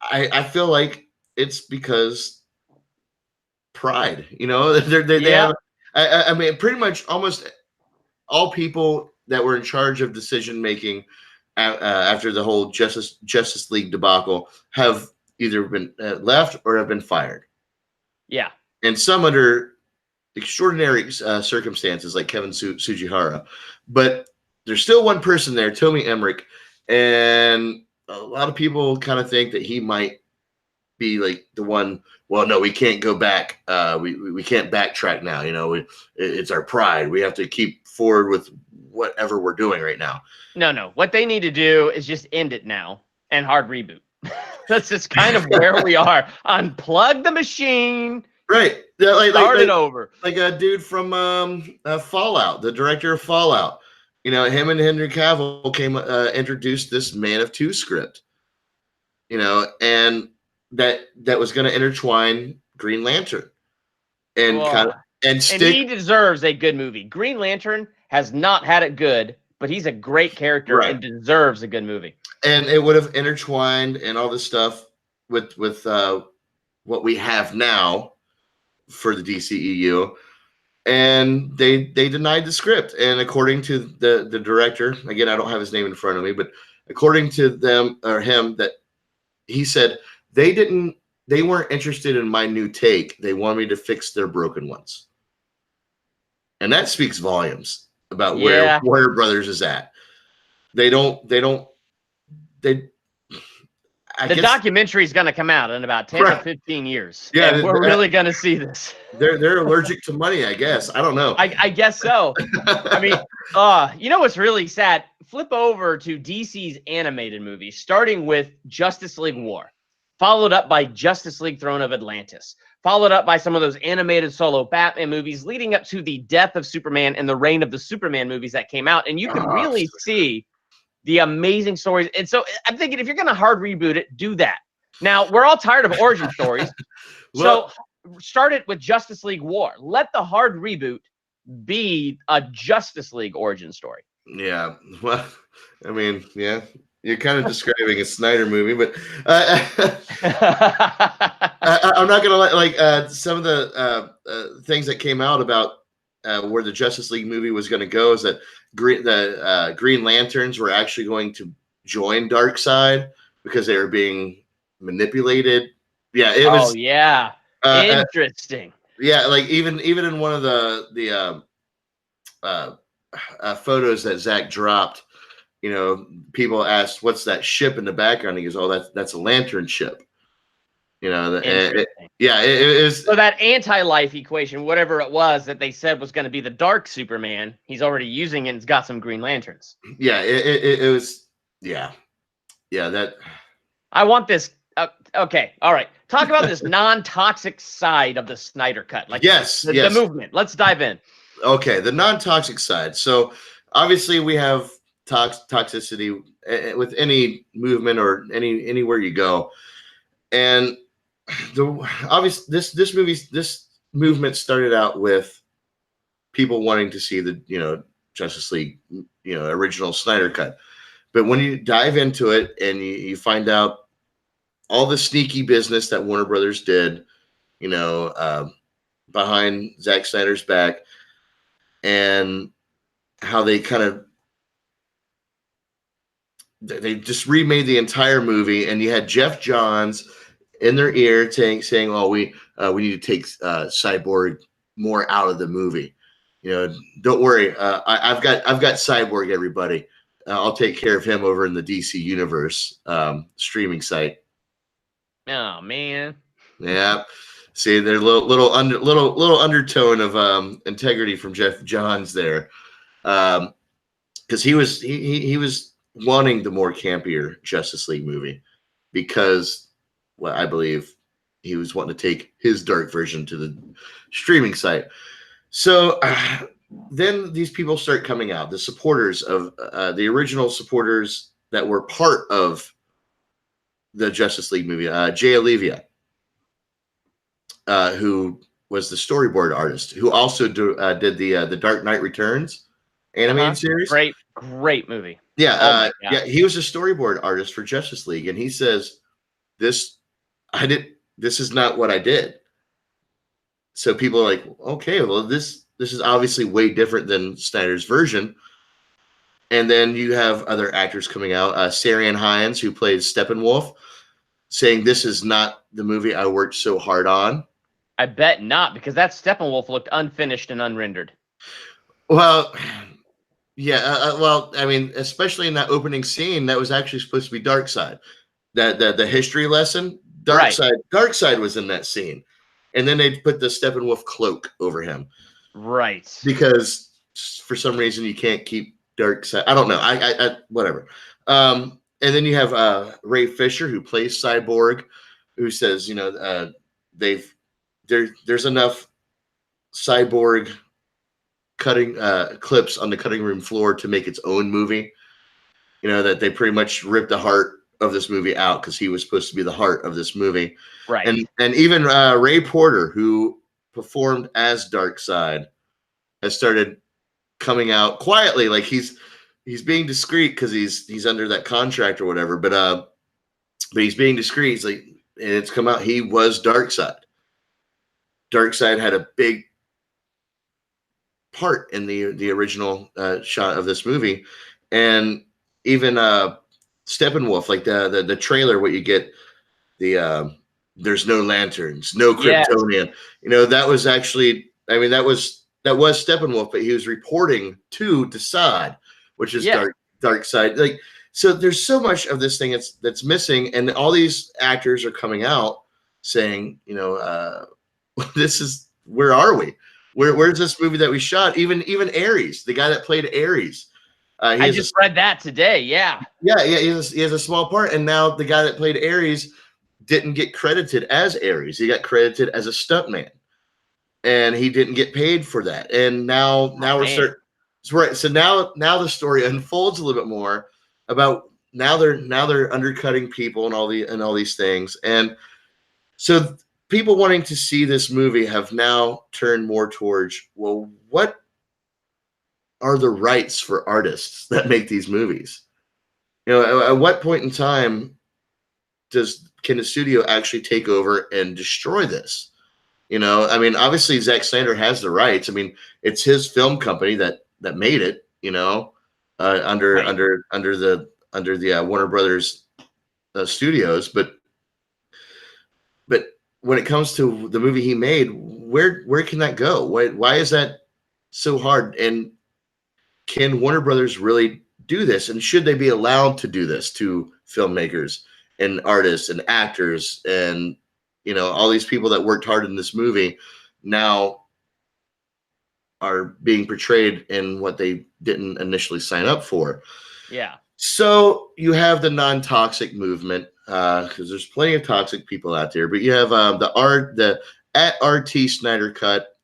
I feel like it's because pride. They have. I mean, pretty much almost all people that were in charge of decision making after the whole Justice League debacle have either been left or have been fired. Yeah. And some under extraordinary circumstances, like Kevin Sujihara. But there's still one person there, Tomy Emmerich, and a lot of people kind of think that he might be like the one. Well, no, we can't go back. We can't backtrack now. It's our pride. We have to keep forward with whatever we're doing right now. No. What they need to do is just end it now and hard reboot. That's just kind of where we are. Unplug the machine. Right. Start it over. Like a dude from Fallout, the director of Fallout. Him and Henry Cavill introduced this Man of Two script. And that was going to intertwine Green Lantern. And and he deserves a good movie. Green Lantern has not had it good, but he's a great character and deserves a good movie. And it would have intertwined and all this stuff with what we have now for the DCEU. And they denied the script. And according to the director, again, I don't have his name in front of me, but according to them or him, that he said they weren't interested in my new take. They wanted me to fix their broken ones. And that speaks volumes about where Warner Brothers is at. The documentary is going to come out in about 10 or 15 years. Yeah, and we're really going to see this. They're allergic to money, I guess. I don't know. I guess so. I mean, what's really sad? Flip over to DC's animated movies, starting with Justice League War, followed up by Justice League Throne of Atlantis, followed up by some of those animated solo Batman movies, leading up to the death of Superman and the reign of the Superman movies that came out. And you can really see the amazing stories. And so I'm thinking, if you're going to hard reboot it, do that. Now, we're all tired of origin stories. So start it with Justice League War. Let the hard reboot be a Justice League origin story. Yeah. Well, I mean, yeah. You're kind of describing a Snyder movie, but I'm not going to let some of the things that came out about where the Justice League movie was going to go is that the Green Lanterns were actually going to join Darkseid because they were being manipulated. Yeah, it was. Oh yeah, interesting. Yeah, like even in one of the photos that Zach dropped, people asked, "What's that ship in the background?" He goes, "Oh, that's a lantern ship." It is. So that anti-life equation, whatever it was that they said was going to be the dark Superman, he's already using it and it's got some Green Lanterns. Yeah, it was. Yeah. That. I want this. Okay, all right. Talk about this non-toxic side of the Snyder Cut. The movement. Let's dive in. Okay, the non-toxic side. So obviously we have toxicity with any movement or anywhere you go, and this movement started out with people wanting to see the Justice League original Snyder Cut, but when you dive into it and you find out all the sneaky business that Warner Brothers did, behind Zack Snyder's back, and how they just remade the entire movie, and you had Jeff Johns in their ear saying, "Oh, we need to take Cyborg more out of the movie." don't worry. I've got Cyborg. Everybody, I'll take care of him over in the DC Universe streaming site. Oh man. Yeah. See, there's a little undertone of integrity from Jeff Johns there, because he was wanting the more campier Justice League movie, because, well, I believe he was wanting to take his dark version to the streaming site. So then these people start coming out, the supporters of the original supporters that were part of the Justice League movie, Jay Olivia, who was the storyboard artist, who also did the Dark Knight Returns animated series. Great movie. Yeah, yeah, he was a storyboard artist for Justice League, and he says, This is not what I did." So people are like, "Okay, well, this is obviously way different than Snyder's version." And then you have other actors coming out, Sarian Hines, who plays Steppenwolf, saying, "This is not the movie I worked so hard on." I bet not, because that Steppenwolf looked unfinished and unrendered. Well, yeah. Well, I mean, especially in that opening scene, that was actually supposed to be Darkseid. That the history lesson, Darkseid was in that scene, and then they put the Steppenwolf cloak over him, right? Because for some reason you can't keep Darkseid. I don't know. I whatever. And then you have Ray Fisher, who plays Cyborg, who says, there's enough Cyborg cutting clips on the cutting room floor to make its own movie. That they pretty much ripped the heart of this movie out, because he was supposed to be the heart of this movie. Right. And even Ray Porter, who performed as Darkseid, has started coming out quietly, like he's being discreet because he's under that contract or whatever. But he's being discreet. He's like, and it's come out he was Darkseid. Darkseid had a big part in the original shot of this movie, and even Steppenwolf, like the trailer, what you get, there's no lanterns, no Kryptonian. Yes. That was actually, I mean, that was Steppenwolf, but he was reporting to Desaad, which is Darkseid. Like, so there's so much of this thing that's missing, and all these actors are coming out saying, this is, where are we? Where's this movie that we shot? Even Ares, the guy that played Ares. I just read that today. Yeah. Yeah. He has a small part, and now the guy that played Ares didn't get credited as Ares. He got credited as a stuntman, and he didn't get paid for that. And now we're starting. Right. So now the story unfolds a little bit more about now they're undercutting people and all these things, and so people wanting to see this movie have now turned more towards, well, what are the rights for artists that make these movies? At what point in time can the studio actually take over and destroy this? I mean, obviously Zack Snyder has the rights. I mean, it's his film company that made it, under the Warner Brothers studios, but when it comes to the movie he made, where can that go? Why is that so hard? And can Warner Brothers really do this? And should they be allowed to do this to filmmakers and artists and actors and all these people that worked hard in this movie now are being portrayed in what they didn't initially sign up for? Yeah. So you have the non-toxic movement, because there's plenty of toxic people out there, but you have the at RT Snyder Cut.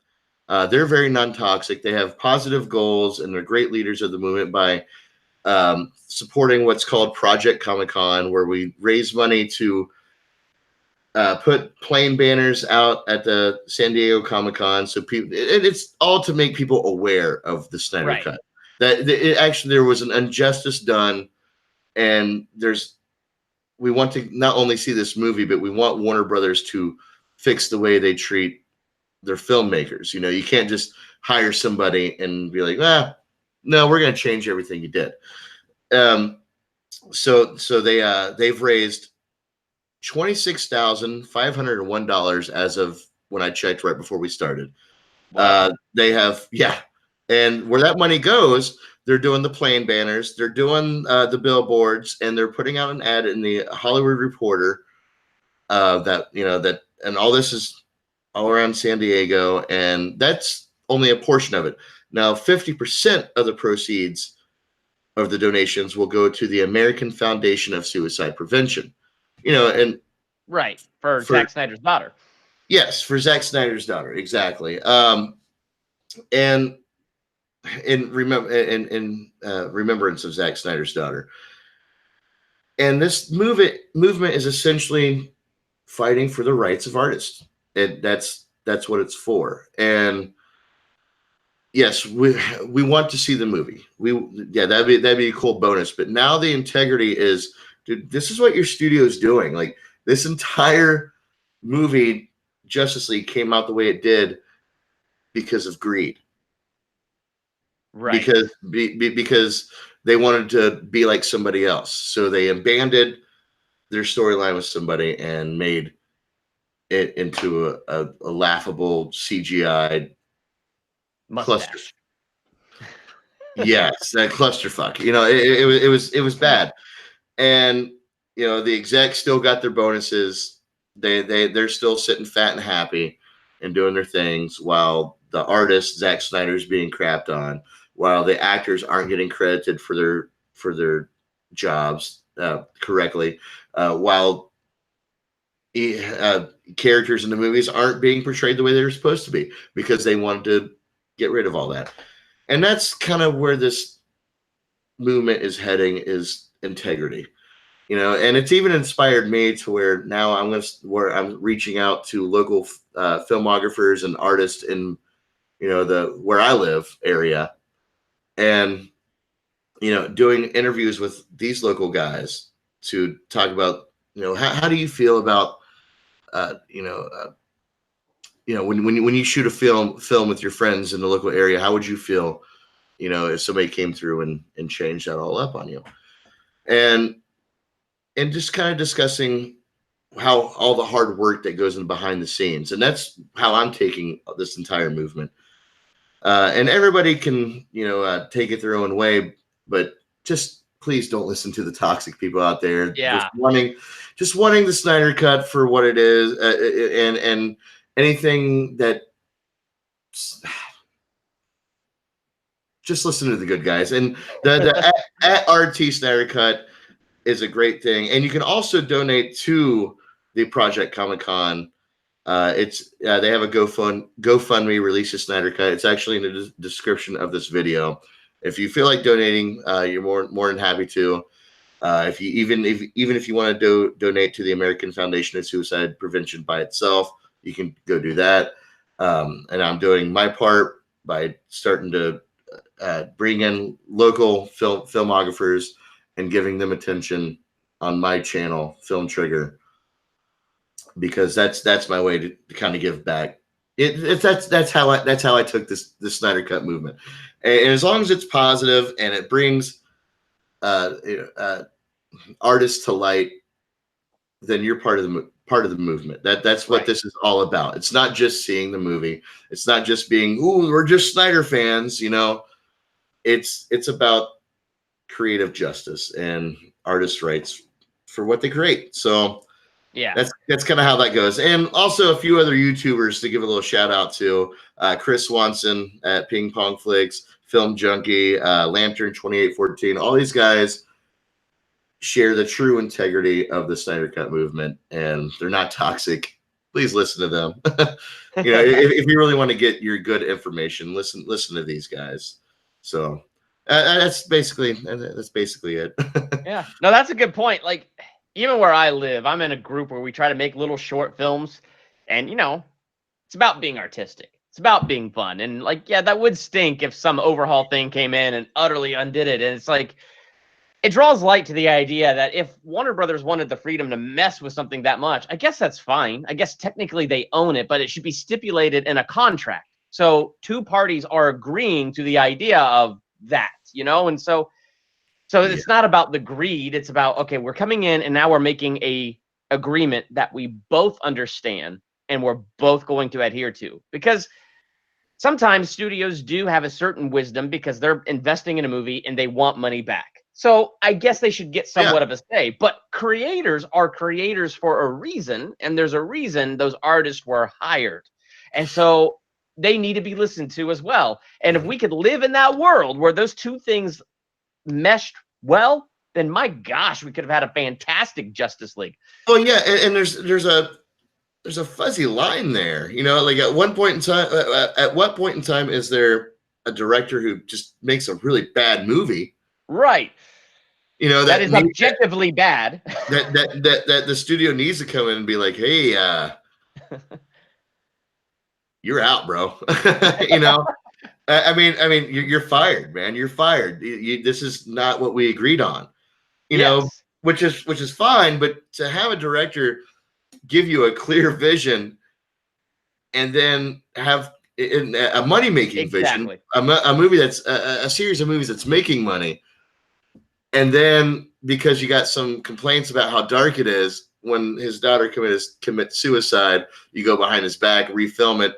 They're very non-toxic. They have positive goals, and they're great leaders of the movement by supporting what's called Project Comic-Con, where we raise money to put plain banners out at the San Diego Comic-Con. So people, it's all to make people aware of the Snyder Cut. That actually there was an injustice done, and we want to not only see this movie, but we want Warner Brothers to fix the way they treat their filmmakers. You can't just hire somebody and be like, no, we're going to change everything you did. So they've raised $26,501 as of when I checked right before we started. Wow. They have, And where that money goes, they're doing the plane banners, they're doing the billboards, and they're putting out an ad in the Hollywood Reporter that that, and all this is all around San Diego, and that's only a portion of it. Now, 50% of the proceeds of the donations will go to the American Foundation of Suicide Prevention. And Right, for for Zack Snyder's daughter. yes, for Zack Snyder's daughter, exactly. And in remembrance of Zack Snyder's daughter. And this movement is essentially fighting for the rights of artists. And that's what it's for. And yes, we want to see the movie. That'd be a cool bonus. But now the integrity is, dude, this is what your studio is doing. Like, this entire movie, Justice League, came out the way it did because of greed. Right. Because they wanted to be like somebody else. So they abandoned their storyline with somebody and made it into a laughable CGI cluster. Yes, that clusterfuck. It was bad. And the execs still got their bonuses. They're still sitting fat and happy and doing their things, while the artist Zack Snyder's being crapped on, while the actors aren't getting credited for their jobs correctly, while characters in the movies aren't being portrayed the way they're supposed to be, because they wanted to get rid of all that. And that's kind of where this movement is heading, is integrity. And it's even inspired me to where now I'm reaching out to local filmographers and artists in the where I live area, and doing interviews with these local guys to talk about how do you feel about when you shoot a film with your friends in the local area, how would you feel if somebody came through and changed that all up on you, and just kind of discussing how all the hard work that goes in behind the scenes. And that's how I'm taking this entire movement. And everybody can, take it their own way, but just please don't listen to the toxic people out there. Yeah. Just wanting the Snyder Cut for what it is, and anything that. Just listen to the good guys, and the at RT Snyder Cut is a great thing. And you can also donate to the Project Comic Con. It's they have a GoFundMe, Release a Snyder Cut. It's actually in the description of this video. If you feel like donating, you're more than happy to. If you want to donate to the American Foundation of Suicide Prevention by itself, you can go do that. And I'm doing my part by starting to bring in local filmographers and giving them attention on my channel, Film Trigger, because that's my way to kind of give back. That's how I took this Snyder Cut movement, and as long as it's positive and it brings artists to light, then you're part of the movement. That's what this is all about. It's not just seeing the movie. It's not just being, ooh, we're just Snyder fans. It's about creative justice and artist rights for what they create. So yeah, that's kind of how that goes. And also a few other YouTubers to give a little shout out to: Chris Swanson at Ping Pong Flicks, Film Junkie, Lantern 2814. All these guys share the true integrity of the Snyder Cut movement, and they're not toxic. Please listen to them. If you really want to get your good information, listen to these guys. So that's basically it. Yeah, no, that's a good point. Like, even where I live, I'm in a group where we try to make little short films, and it's about being artistic. It's about being fun. And like, yeah, that would stink if some overhaul thing came in and utterly undid it. And it's like, it draws light to the idea that if Warner Brothers wanted the freedom to mess with something that much, I guess that's fine. I guess technically they own it, but it should be stipulated in a contract. So two parties are agreeing to the idea of that, and so it's not about the greed. It's about, okay, we're coming in and now we're making a agreement that we both understand and we're both going to adhere to. Because sometimes studios do have a certain wisdom because they're investing in a movie and they want money back. So I guess they should get somewhat of a say. But creators are creators for a reason, and there's a reason those artists were hired. And so they need to be listened to as well. And if we could live in that world where those two things meshed well, then my gosh, we could have had a fantastic Justice League. Oh yeah, and there's a fuzzy line there. You know, like at one point in time, at what point in time is there a director who just makes a really bad movie? Right. You know, that is objectively bad. That the studio needs to come in and be like, hey, you're out, bro. You know, I mean, you're fired, man. You're fired. This is not what we agreed on. You know, which is fine, but to have a director give you a clear vision and then have a money-making vision, a movie that's a series of movies that's making money, and then because you got some complaints about how dark it is, when his daughter commits suicide, you go behind his back, refilm it,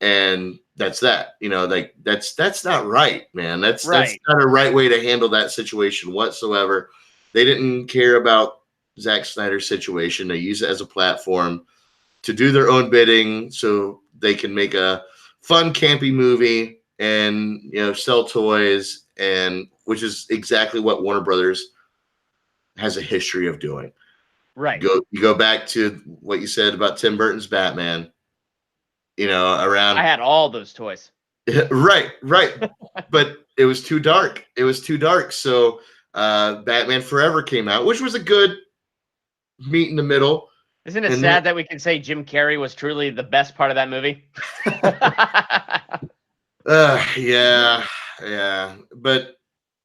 and that's that. You know, like that's not right, man. That's not a right way to handle that situation whatsoever. They didn't care about Zack Snyder's situation. They use it as a platform to do their own bidding so they can make a fun, campy movie and, you know, sell toys, and which is exactly what Warner Brothers has a history of doing. Right. You go back to what you said about Tim Burton's Batman. You know, around I had all those toys. Right. But it was too dark. So Batman Forever came out, which was a good meet in the middle. Isn't it sad that we can say Jim Carrey was truly the best part of that movie? Yeah. But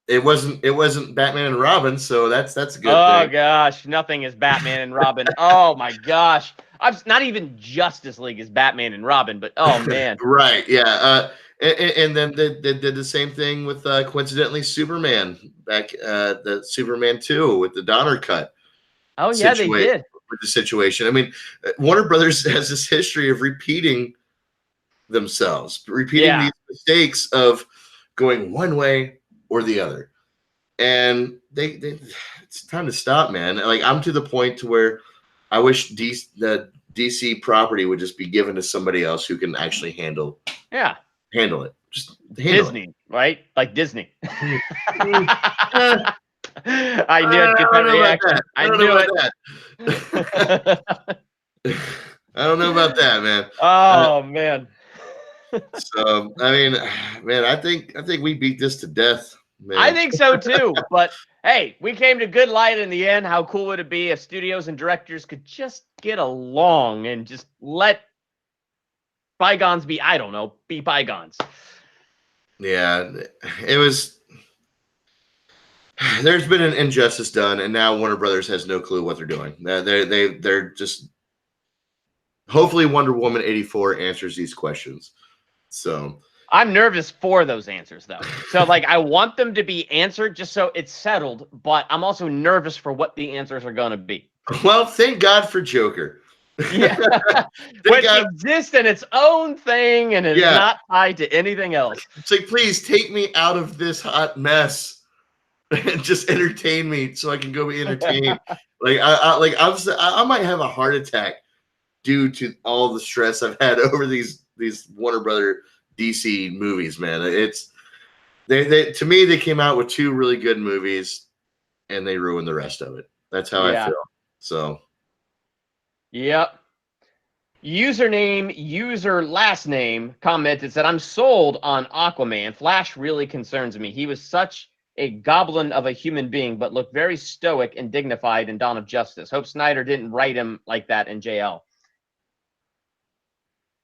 it wasn't Batman and Robin, so that's a good thing. Oh gosh, nothing is Batman and Robin. Oh my gosh. I'm not even Justice League is Batman and Robin, but oh man. Right, yeah. And then they did the same thing with coincidentally Superman back the Superman 2 with the Donner cut. Oh yeah, they did. With the situation. I mean, Warner Brothers has this history of repeating themselves, repeating these mistakes of going one way or the other. And they it's time to stop, man. Like, I'm to the point to where I wish the DC property would just be given to somebody else who can actually handle it. Just handle Disney, it. Right? Like Disney. I knew it. Get that reaction. I knew it. I don't know about that, man. Oh man. So I mean, man, I think we beat this to death. Man. I think so too. But hey, we came to good light in the end. How cool would it be if studios and directors could just get along and just let bygones be, I don't know, be bygones. Yeah, it was. There's been an injustice done, and now Warner Brothers has no clue what they're doing. They're just. Hopefully, Wonder Woman 84 answers these questions. So I'm nervous for those answers, though. So, like, I want them to be answered just so it's settled, but I'm also nervous for what the answers are going to be. Well, thank God for Joker. Yeah, which exists in its own thing and is not tied to anything else. It's like, please take me out of this hot mess and just entertain me so I can go be entertained. I might have a heart attack due to all the stress I've had over these Warner Brother DC movies, man. It's they to me, they came out with two really good movies and they ruined the rest of it. That's how I feel. So yep. Username, user last name commented, said, I'm sold on Aquaman. Flash really concerns me. He was such a goblin of a human being, but looked very stoic and dignified in Dawn of Justice. Hope Snyder didn't write him like that in JL.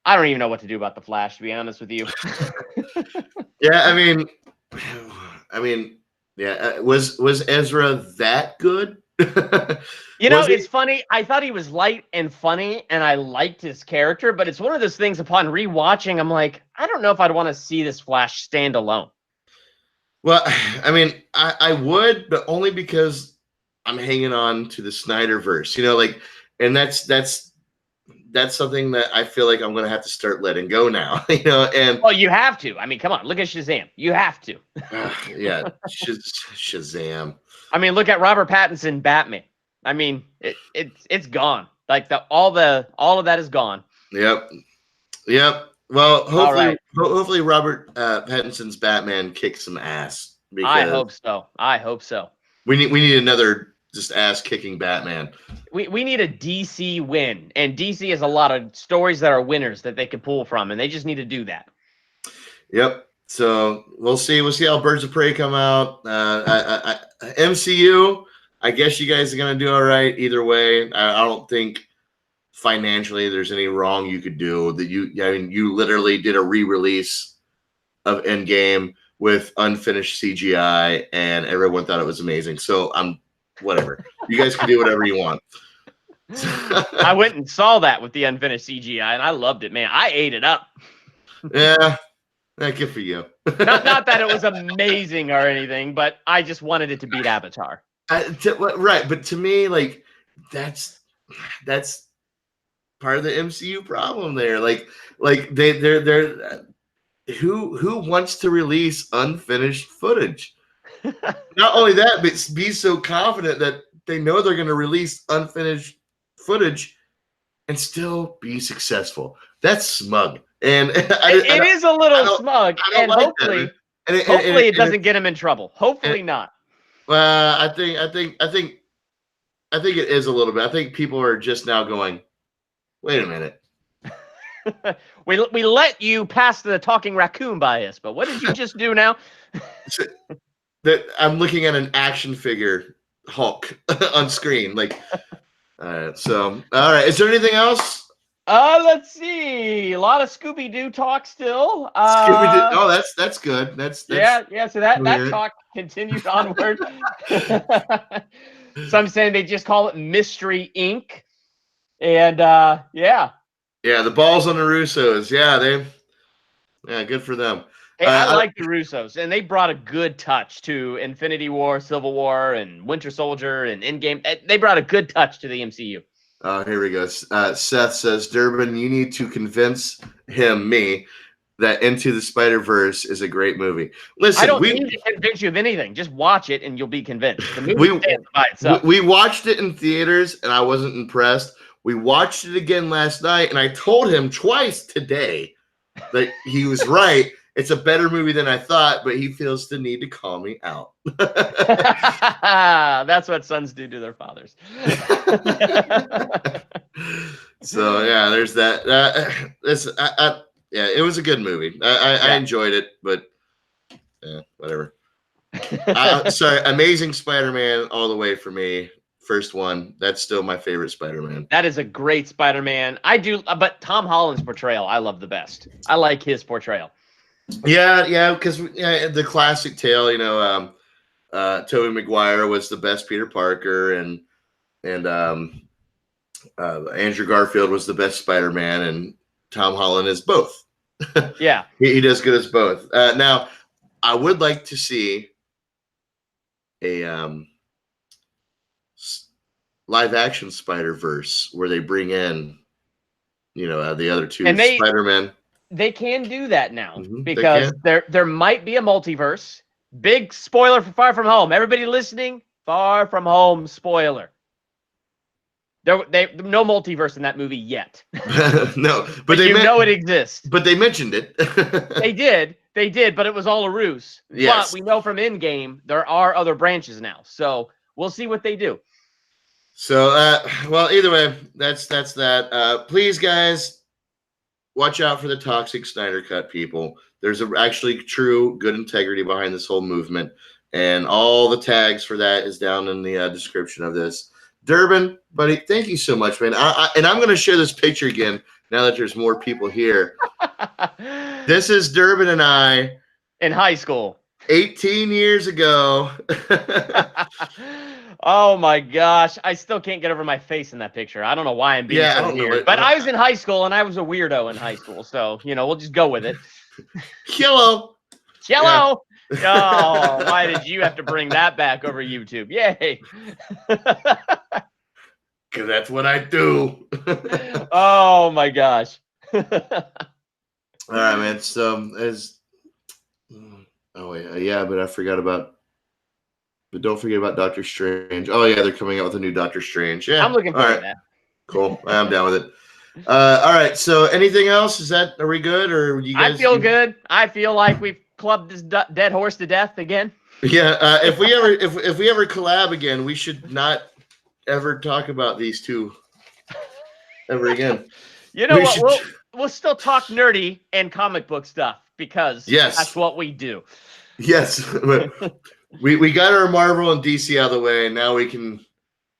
I don't even know what to do about the Flash, to be honest with you. Yeah, I mean, yeah. Was Ezra that good? You know, it's funny. I thought he was light and funny, and I liked his character, but it's one of those things upon rewatching, I'm like, I don't know if I'd want to see this Flash stand alone. Well, I mean, I would, but only because I'm hanging on to the Snyderverse, you know, like, and that's that's something that I feel like I'm going to have to start letting go now, you know, and well, you have to. I mean, come on, look at Shazam. You have to. yeah, Shazam. I mean, look at Robert Pattinson Batman. I mean, it's gone. Like all of that is gone. Yep. Yep. Well, All right. hopefully Robert Pattinson's Batman kicks some ass I because hope so. I hope so. we need another just ass kicking Batman. We need a DC win, and DC has a lot of stories that are winners that they can pull from, and they just need to do that. Yep. So we'll see. We'll see how Birds of Prey come out. MCU. I guess you guys are gonna do all right either way. I don't think financially there's any wrong you could do. I mean, you literally did a re-release of Endgame with unfinished CGI, and everyone thought it was amazing. So I'm whatever. You guys can do whatever you want. I went and saw that with the unfinished CGI, and I loved it, man. I ate it up. Yeah, good for you. not that it was amazing or anything, but I just wanted it to beat Avatar. Right, but to me, like that's part of the MCU problem there. Like they're who wants to release unfinished footage? Not only that, but be so confident that they know they're going to release unfinished footage and still be successful. That's smug, and it is a little smug, and like hopefully, hopefully it doesn't get him in trouble. Hopefully not. I think it is a little bit. I think people are just now going, wait a minute. we let you pass the talking raccoon by us, but what did you just do now? That I'm looking at an action figure Hulk on screen. Like, so all right. Is there anything else? Let's see. A lot of Scooby-Doo talk still. Scooby-Doo. Oh, that's good. That's yeah. So that talk continues onward. Some saying they just call it Mystery Inc. And yeah. Yeah, the balls on the Russos. Yeah, good for them. Hey, I like the Russos, and they brought a good touch to Infinity War, Civil War, and Winter Soldier, and Endgame. They brought a good touch to the MCU. Oh, here we go. Seth says, Durbin, you need to convince me, that Into the Spider-Verse is a great movie. Listen, I don't need to convince you of anything. Just watch it, and you'll be convinced. The movie stands by itself. We watched it in theaters, and I wasn't impressed. We watched it again last night, and I told him twice today that he was right. It's a better movie than I thought, but he feels the need to call me out. That's what sons do to their fathers. So yeah, there's that. Yeah, it was a good movie. I enjoyed it, but yeah, whatever. Sorry, Amazing Spider-Man all the way for me. First one. That's still my favorite Spider-Man. That is a great Spider-Man. I do, but Tom Holland's portrayal I love the best. I like his portrayal. Yeah, because the classic tale, Tobey Maguire was the best Peter Parker, and Andrew Garfield was the best Spider-Man, and Tom Holland is both. Yeah, he does good as both. Now, I would like to see a live-action Spider-Verse where they bring in, the other two Spider-Men. They can do that now because there might be a multiverse. Big spoiler for Far From Home. Everybody listening, Far From Home spoiler. No multiverse in that movie yet. No, but it exists. But they mentioned it. They did, but it was all a ruse. Yes. But we know from Endgame there are other branches now, so we'll see what they do. So, well, either way, that's that. Please, guys, watch out for the toxic Snyder Cut people. There's actually true good integrity behind this whole movement, and all the tags for that is down in the description of this. Durbin, buddy, thank you so much, man. And I'm going to share this picture again now that there's more people here. This is Durbin and I in high school 18 years ago. Oh my gosh, I still can't get over my face in that picture. I don't know why I'm being so weird, but I was in high school and I was a weirdo in high school, so we'll just go with it. Hello. Yeah. Oh, why did you have to bring that back over YouTube? Yay. Because that's what I do. Oh my gosh. All right, man. So oh wait, yeah, but I forgot about. But don't forget about Doctor Strange. Oh yeah, they're coming out with a new Doctor Strange. Yeah, I'm looking all forward right, to that. cool. I'm down with it. All right. So anything else? Are we good, or you guys? I feel good. I feel like we've clubbed this dead horse to death again. Yeah. If we ever collab again, we should not ever talk about these two ever again. You know what? We'll still talk nerdy and comic book stuff because that's what we do. Yes. we got our Marvel and DC out of the way, and now we can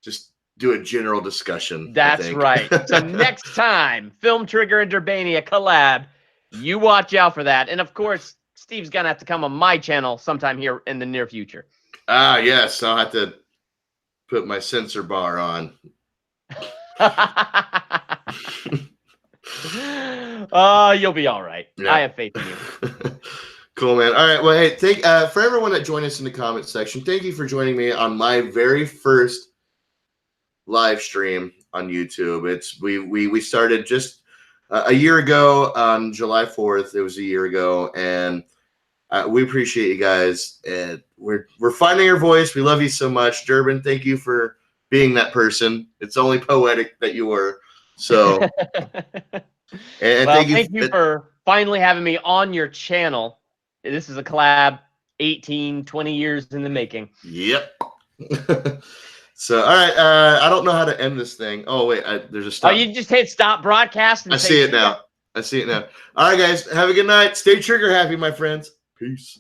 just do a general discussion. That's right. So next time, Film Trigger and Durbania collab, you watch out for that. And of course, Steve's gonna have to come on my channel sometime here in the near future. Ah, yes. I'll have to put my censor bar on. Oh, you'll be all right. Yeah. I have faith in you. Cool, man. All right. Well, hey, for everyone that joined us in the comment section, thank you for joining me on my very first live stream on YouTube. We started just a year ago on July 4th. It was a year ago, and we appreciate you guys. And we're finding your voice. We love you so much, Durbin. Thank you for being that person. It's only poetic that you were. So, and thank you for finally having me on your channel. This is a collab 18, 20 years in the making. Yep. So, all right. I don't know how to end this thing. Oh, wait. There's a stop. Oh, you just hit stop broadcast? I see it now. I see it now. All right, guys. Have a good night. Stay trigger happy, my friends. Peace.